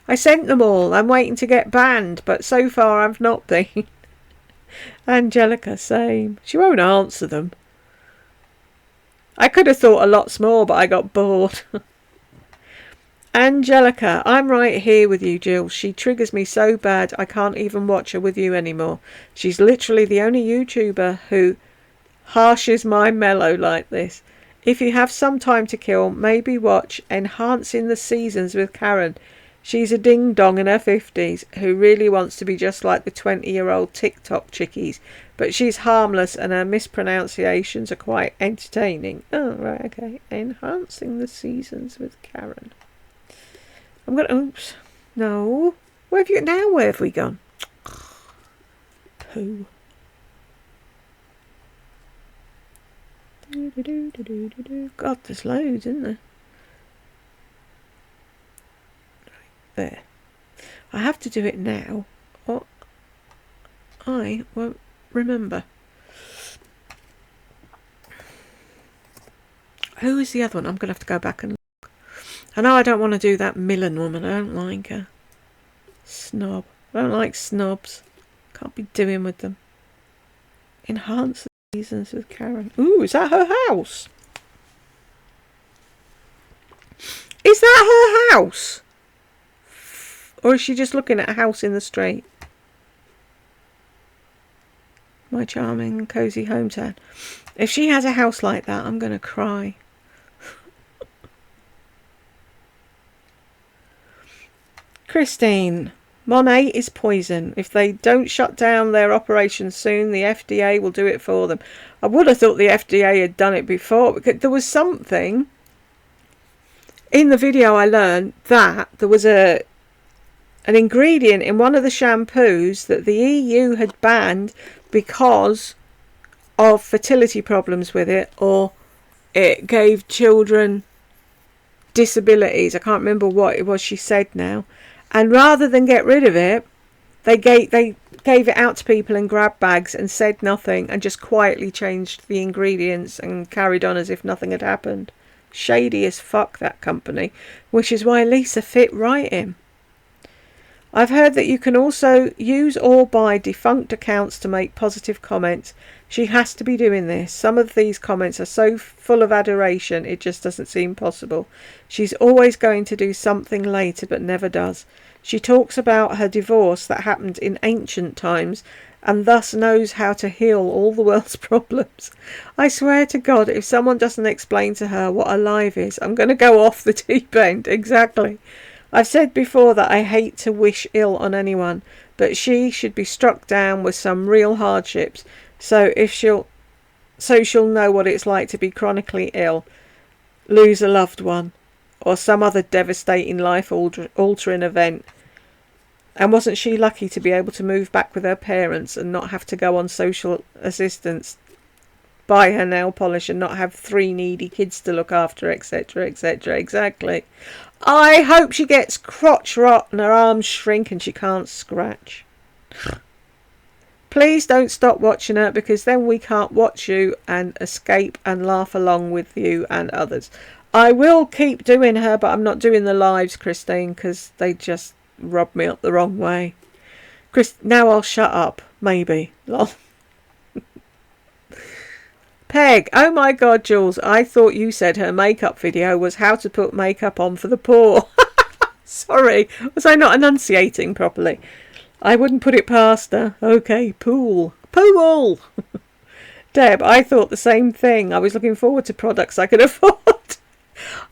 I sent them all. I'm waiting to get banned, but so far I've not been. Angelica, same. She won't answer them. I could have thought a lot more, but I got bored. Angelica, I'm right here with you, Jill. She triggers me so bad I can't even watch her with you anymore. She's literally the only YouTuber who harshes my mellow like this. If you have some time to kill, maybe watch Enhancing the Seasons with Karen. She's a ding-dong in her 50s who really wants to be just like the 20-year-old TikTok chickies. But she's harmless and her mispronunciations are quite entertaining. Oh, right, okay. Enhancing the Seasons with Karen. I'm going to... Oops. No. Where have we gone? Pooh. God, there's loads, isn't there? There. I have to do it now, or I won't remember. Who is the other one? I'm going to have to go back and look. I know I don't want to do that Millen woman. I don't like her. Snob. I don't like snobs. Can't be doing with them. Enhance the Seasons with Karen. Ooh, is that her house? Is that her house? Or is she just looking at a house in the street? My charming and cosy hometown. If she has a house like that, I'm going to cry. Christine. Monet is poison. If they don't shut down their operations soon, the FDA will do it for them. I would have thought the FDA had done it before, because there was something in the video I learned that there was an ingredient in one of the shampoos that the EU had banned because of fertility problems with it, or it gave children disabilities. I can't remember what it was she said now. And rather than get rid of it, they gave it out to people in grab bags and said nothing and just quietly changed the ingredients and carried on as if nothing had happened. Shady as fuck, that company, which is why Lisa fit right in. I've heard that you can also use or buy defunct accounts to make positive comments. She has to be doing this. Some of these comments are so full of adoration, it just doesn't seem possible. She's always going to do something later, but never does. She talks about her divorce that happened in ancient times, and thus knows how to heal all the world's problems. I swear to God, if someone doesn't explain to her what a live is, I'm going to go off the deep end. Exactly. I've said before that I hate to wish ill on anyone, but she should be struck down with some real hardships, so she'll know what it's like to be chronically ill, lose a loved one, or some other devastating life-altering event. And wasn't she lucky to be able to move back with her parents and not have to go on social assistance, buy her nail polish and not have 3 needy kids to look after, etc, etc. Exactly. I hope she gets crotch rot and her arms shrink and she can't scratch. Please don't stop watching her, because then we can't watch you and escape and laugh along with you and others. I will keep doing her, but I'm not doing the lives, Christine, because they just rub me up the wrong way. Now I'll shut up, maybe. Peg, oh my God, Jules, I thought you said her makeup video was how to put makeup on for the poor. Sorry, was I not enunciating properly? I wouldn't put it past her. Okay, pool. Deb, I thought the same thing. I was looking forward to products I could afford.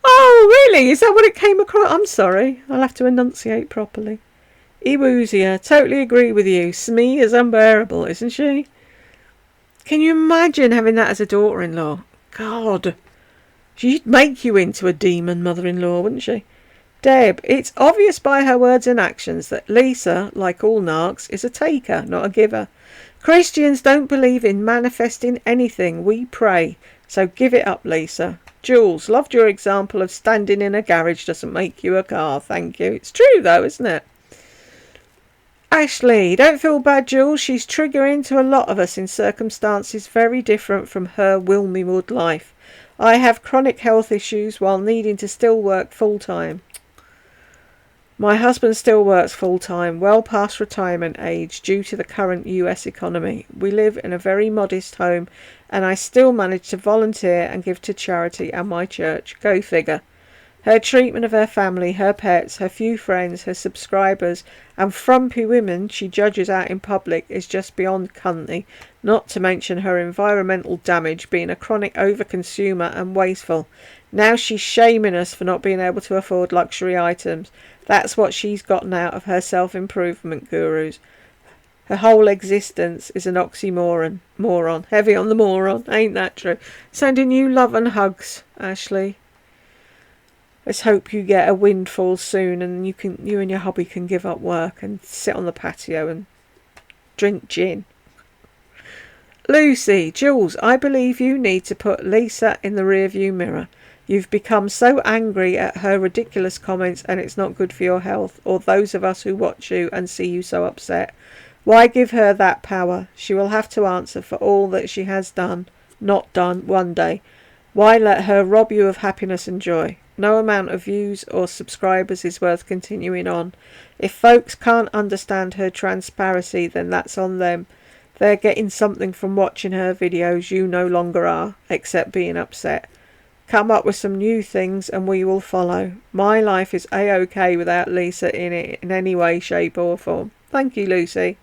Oh, really? Is that what it came across? I'm sorry. I'll have to enunciate properly. Ewoosia, totally agree with you. Smee is unbearable, isn't she? Can you imagine having that as a daughter-in-law? God. She'd make you into a demon mother-in-law, wouldn't she? Deb, it's obvious by her words and actions that Lisa, like all narcs, is a taker, not a giver. Christians don't believe in manifesting anything. We pray. So give it up, Lisa. Jules, loved your example of standing in a garage doesn't make you a car. Thank you. It's true though, isn't it? Ashley, don't feel bad, Jules. She's triggering to a lot of us in circumstances very different from her Wilmywood life. I have chronic health issues while needing to still work full time. My husband still works full time, well past retirement age due to the current US economy. We live in a very modest home and I still manage to volunteer and give to charity and my church. Go figure. Her treatment of her family, her pets, her few friends, her subscribers and frumpy women she judges out in public is just beyond cunty, not to mention her environmental damage, being a chronic overconsumer and wasteful. Now she's shaming us for not being able to afford luxury items. That's what she's gotten out of her self-improvement gurus. Her whole existence is an oxymoron. Heavy on the moron, ain't that true? Sending you love and hugs, Ashley. Let's hope you get a windfall soon and you and your hubby can give up work and sit on the patio and drink gin. Lucy, Jules, I believe you need to put Lisa in the rearview mirror. You've become so angry at her ridiculous comments and it's not good for your health or those of us who watch you and see you so upset. Why give her that power? She will have to answer for all that she has done, not done, one day. Why let her rob you of happiness and joy? No amount of views or subscribers is worth continuing on. If folks can't understand her transparency, then that's on them. They're getting something from watching her videos you no longer are, except being upset. Come up with some new things and we will follow. My life is a-okay without Lisa in it in any way, shape or form. Thank you, Lucy.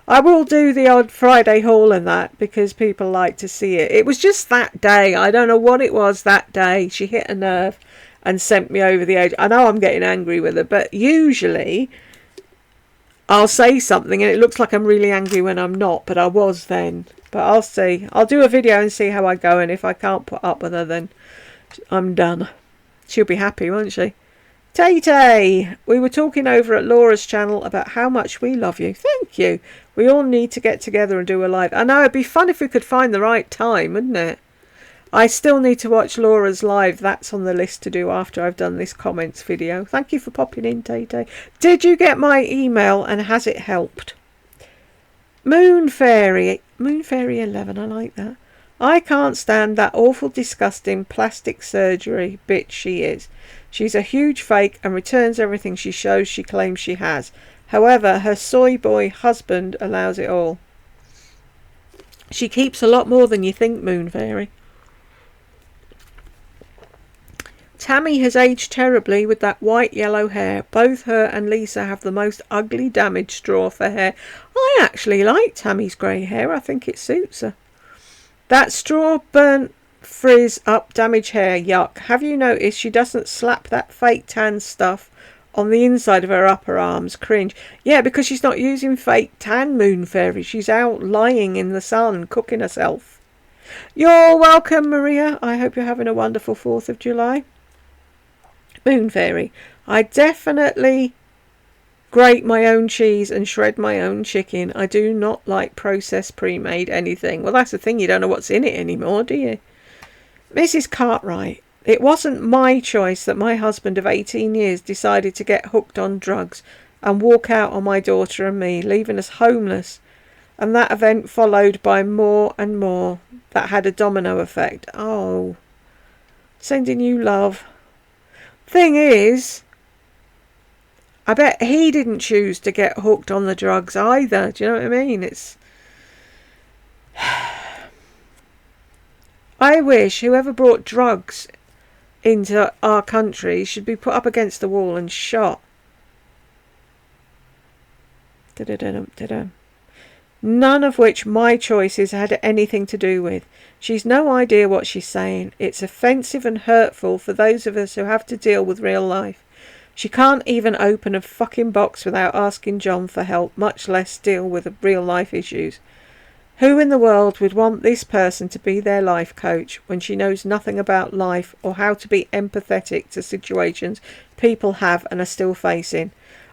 I will do the odd Friday haul and that because people like to see it. It was just that day. I don't know what it was that day. She hit a nerve and sent me over the edge. I know I'm getting angry with her, but usually I'll say something and it looks like I'm really angry when I'm not, but I was then. But I'll see. I'll do a video and see how I go, and if I can't put up with her, then I'm done. She'll be happy, won't she? Tay-Tay, we were talking over at Laura's channel about how much we love you. Thank you. We all need to get together and do a live. I know it'd be fun if we could find the right time, wouldn't it? I still need to watch Laura's live. That's on the list to do after I've done this comments video. Thank you for popping in, Tay-Tay. Did you get my email and has it helped? Moon Fairy 11, I like that. I can't stand that awful, disgusting plastic surgery bitch she is. She's a huge fake and returns everything she shows she claims she has. However, her soy boy husband allows it all. She keeps a lot more than you think, Moon Fairy. Tammy has aged terribly with that white yellow hair. Both her and Lisa have the most ugly damaged straw for hair. I actually like Tammy's grey hair. I think it suits her. That straw burnt frizz up damaged hair. Yuck. Have you noticed she doesn't slap that fake tan stuff on the inside of her upper arms? Cringe. Yeah, because she's not using fake tan, Moon Fairy. She's out lying in the sun, cooking herself. You're welcome, Maria. I hope you're having a wonderful 4th of July. Moon Fairy, I definitely grate my own cheese and shred my own chicken. I do not like processed pre-made anything. Well, that's the thing, you don't know what's in it anymore, do you? Mrs. Cartwright, it wasn't my choice that my husband of 18 years decided to get hooked on drugs and walk out on my daughter and me, leaving us homeless. And that event followed by more and more. That had a domino effect. Oh, sending you love. Thing is, I bet he didn't choose to get hooked on the drugs either. Do you know what I mean? It's... I wish whoever brought drugs into our country should be put up against the wall and shot. None of which my choices had anything to do with. She's no idea what she's saying. It's offensive and hurtful for those of us who have to deal with real life. She can't even open a fucking box without asking John for help, much less deal with real life issues. Who in the world would want this person to be their life coach when she knows nothing about life or how to be empathetic to situations people have and are still facing?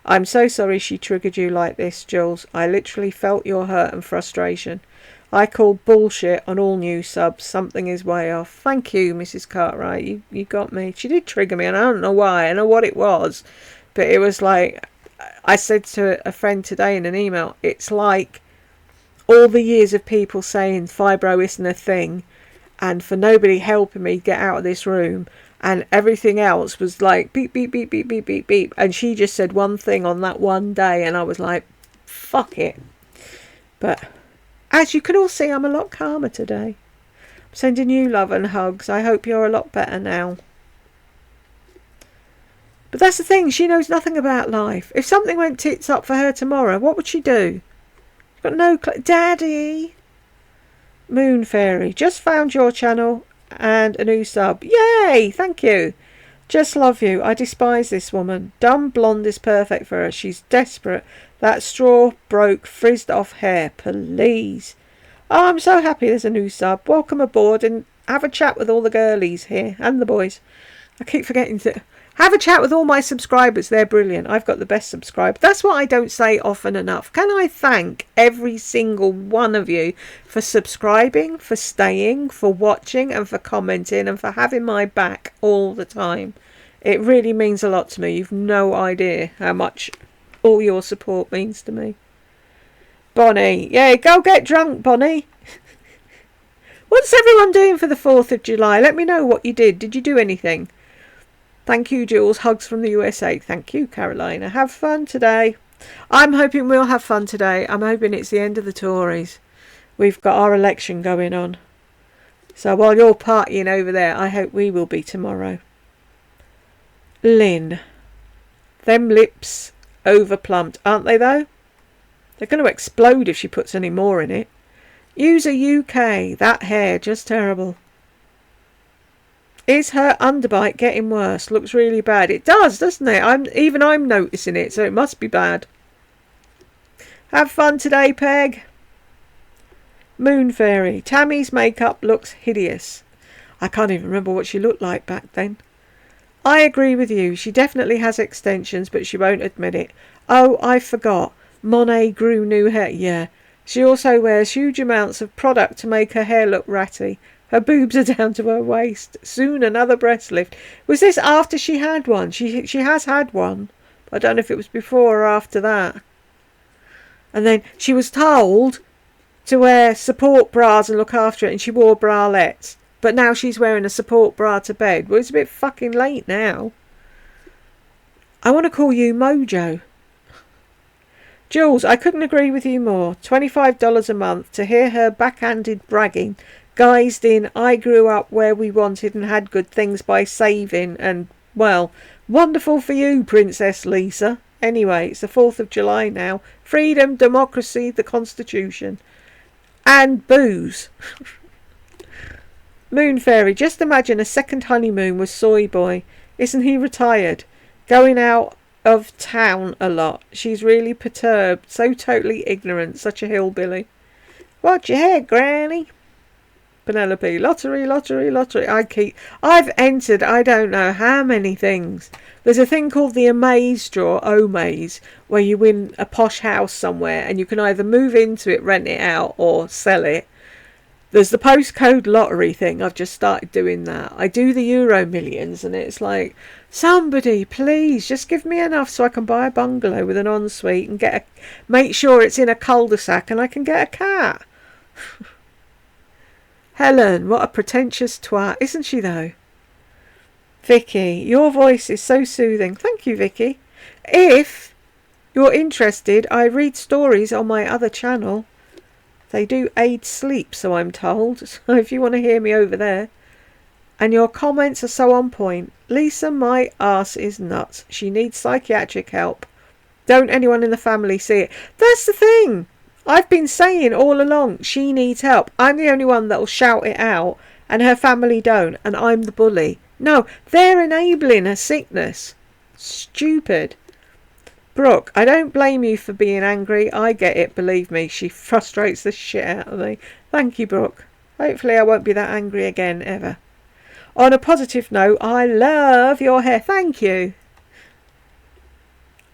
I'm so sorry she triggered you like this, Jules. I literally felt your hurt and frustration. I called bullshit on all new subs. Something is way off. Thank you, Mrs. Cartwright. You got me. She did trigger me, and I don't know why. I know what it was. But it was like, I said to a friend today in an email, it's like all the years of people saying fibro isn't a thing, and for nobody helping me get out of this room, and everything else was like beep, beep, beep, beep, beep, beep, beep. And she just said one thing on that one day, and I was like, fuck it. But as you can all see, I'm a lot calmer today. I'm sending you love and hugs. I hope you're a lot better now. But that's the thing, she knows nothing about life. If something went tits up for her tomorrow, what would she do? She's got no Daddy! Moon Fairy, just found your channel and a new sub. Yay! Thank you. Just love you. I despise this woman. Dumb blonde is perfect for her. She's desperate. That straw broke, frizzed off hair. Please. Oh, I'm so happy there's a new sub. Welcome aboard and have a chat with all the girlies here and the boys. I keep forgetting to have a chat with all my subscribers. They're brilliant. I've got the best subscribers. That's what I don't say often enough. Can I thank every single one of you for subscribing, for staying, for watching and for commenting and for having my back all the time. It really means a lot to me. You've no idea how much all your support means to me. Bonnie. Yeah, go get drunk, Bonnie. What's everyone doing for the 4th of July? Let me know what you did. Did you do anything? Thank you, Jules. Hugs from the USA. Thank you, Carolina. Have fun today. I'm hoping we'll have fun today. I'm hoping it's the end of the Tories. We've got our election going on. So while you're partying over there, I hope we will be tomorrow. Lynn. Them lips overplumped, aren't they though? They're going to explode if she puts any more in it. User UK. That hair, just terrible. Is her underbite getting worse? Looks really bad. It does, doesn't it? I'm noticing it, so it must be bad. Have fun today, Peg. Moon Fairy. Tammy's makeup looks hideous. I can't even remember what she looked like back then. I agree with you. She definitely has extensions, but she won't admit it. Oh, I forgot. Monet grew new hair. Yeah. She also wears huge amounts of product to make her hair look ratty. Her boobs are down to her waist. Soon another breast lift. Was this after she had one? She has had one. I don't know if it was before or after that. And then she was told to wear support bras and look after it, and she wore bralettes. But now she's wearing a support bra to bed. Well, it's a bit fucking late now. I want to call you Mojo. Jules, I couldn't agree with you more. $25 a month to hear her backhanded bragging. Guised in, I grew up where we wanted and had good things by saving and, well, wonderful for you, Princess Lisa. Anyway, it's the 4th of July now. Freedom, democracy, the Constitution. And booze. Moon Fairy, just imagine a second honeymoon with Soy Boy. Isn't he retired? Going out of town a lot. She's really perturbed. So totally ignorant. Such a hillbilly. Watch your head, Granny. Penelope, lottery, lottery, lottery. I've entered I don't know how many things. There's a thing called the Amaze draw, Omaze, where you win a posh house somewhere and you can either move into it, rent it out, or sell it. There's the postcode lottery thing. I've just started doing that. I do the Euro Millions and it's like, somebody please just give me enough so I can buy a bungalow with an ensuite and make sure it's in a cul-de-sac and I can get a cat. Helen, what a pretentious twat, isn't she though? Vicky, your voice is so soothing. Thank you, Vicky. If you're interested, I read stories on my other channel. They do aid sleep, so I'm told. So if you want to hear me over there. And your comments are so on point. Lisa, my arse is nuts. She needs psychiatric help. Don't anyone in the family see it. That's the thing. I've been saying all along, she needs help. I'm the only one that'll shout it out, and her family don't, and I'm the bully. No, they're enabling her sickness. Stupid. Brooke, I don't blame you for being angry. I get it, believe me. She frustrates the shit out of me. Thank you, Brooke. Hopefully I won't be that angry again, ever. On a positive note, I love your hair. Thank you.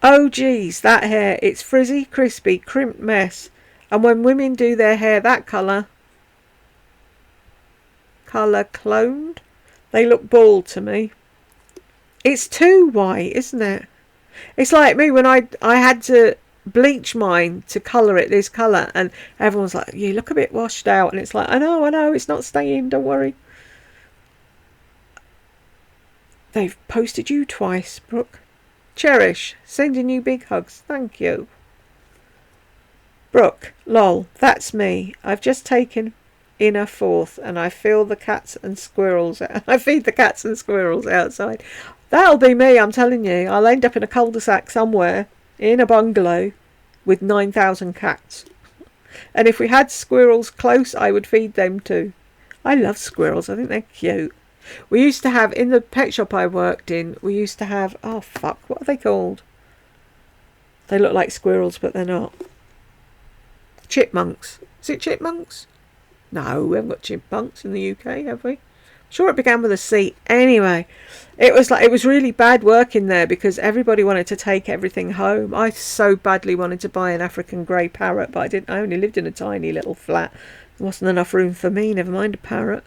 Oh geez, that hair. It's frizzy, crispy, crimped mess. And when women do their hair that colour cloned, they look bald to me. It's too white, isn't it? It's like me when I had to bleach mine to colour it this colour, and everyone's like, you look a bit washed out, and it's like, I know, it's not staying, don't worry. They've posted you twice, Brooke. Cherish, sending you big hugs, thank you. Brooke, lol, that's me. I've just taken in a fourth, and I feel the cats and squirrels. I feed the cats and squirrels outside. That'll be me, I'm telling you. I'll end up in a cul-de-sac somewhere in a bungalow with 9,000 cats. And if we had squirrels close, I would feed them too. I love squirrels. I think they're cute. We used to have, in the pet shop I worked in, we used to have, oh fuck, what are they called? They look like squirrels, but they're not. Chipmunks. Is it chipmunks? No, we haven't got chipmunks in the UK, have we? Sure, it began with a C. Anyway, it was really bad working there because everybody wanted to take everything home. I so badly wanted to buy an African grey parrot, but I only lived in a tiny little flat. There wasn't enough room for me, never mind a parrot.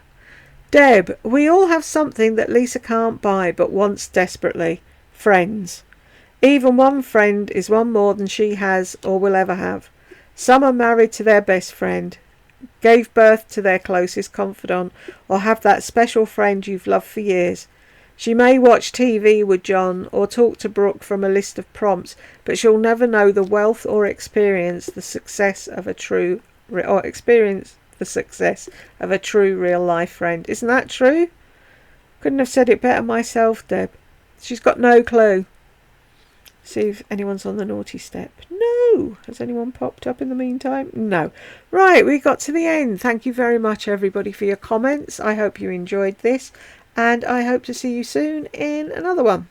Deb, we all have something that Lisa can't buy but wants desperately. Friends. Even one friend is one more than she has or will ever have. Some are married to their best friend, gave birth to their closest confidant, or have that special friend you've loved for years. She may watch TV with John or talk to Brooke from a list of prompts, but she'll never know the wealth or experience the success of a true real life friend. Isn't that true? Couldn't have said it better myself, Deb. She's got no clue. See if anyone's on the naughty step. No. Has anyone popped up in the meantime? No. Right, we got to the end. Thank you very much, everybody, for your comments. I hope you enjoyed this, and I hope to see you soon in another one.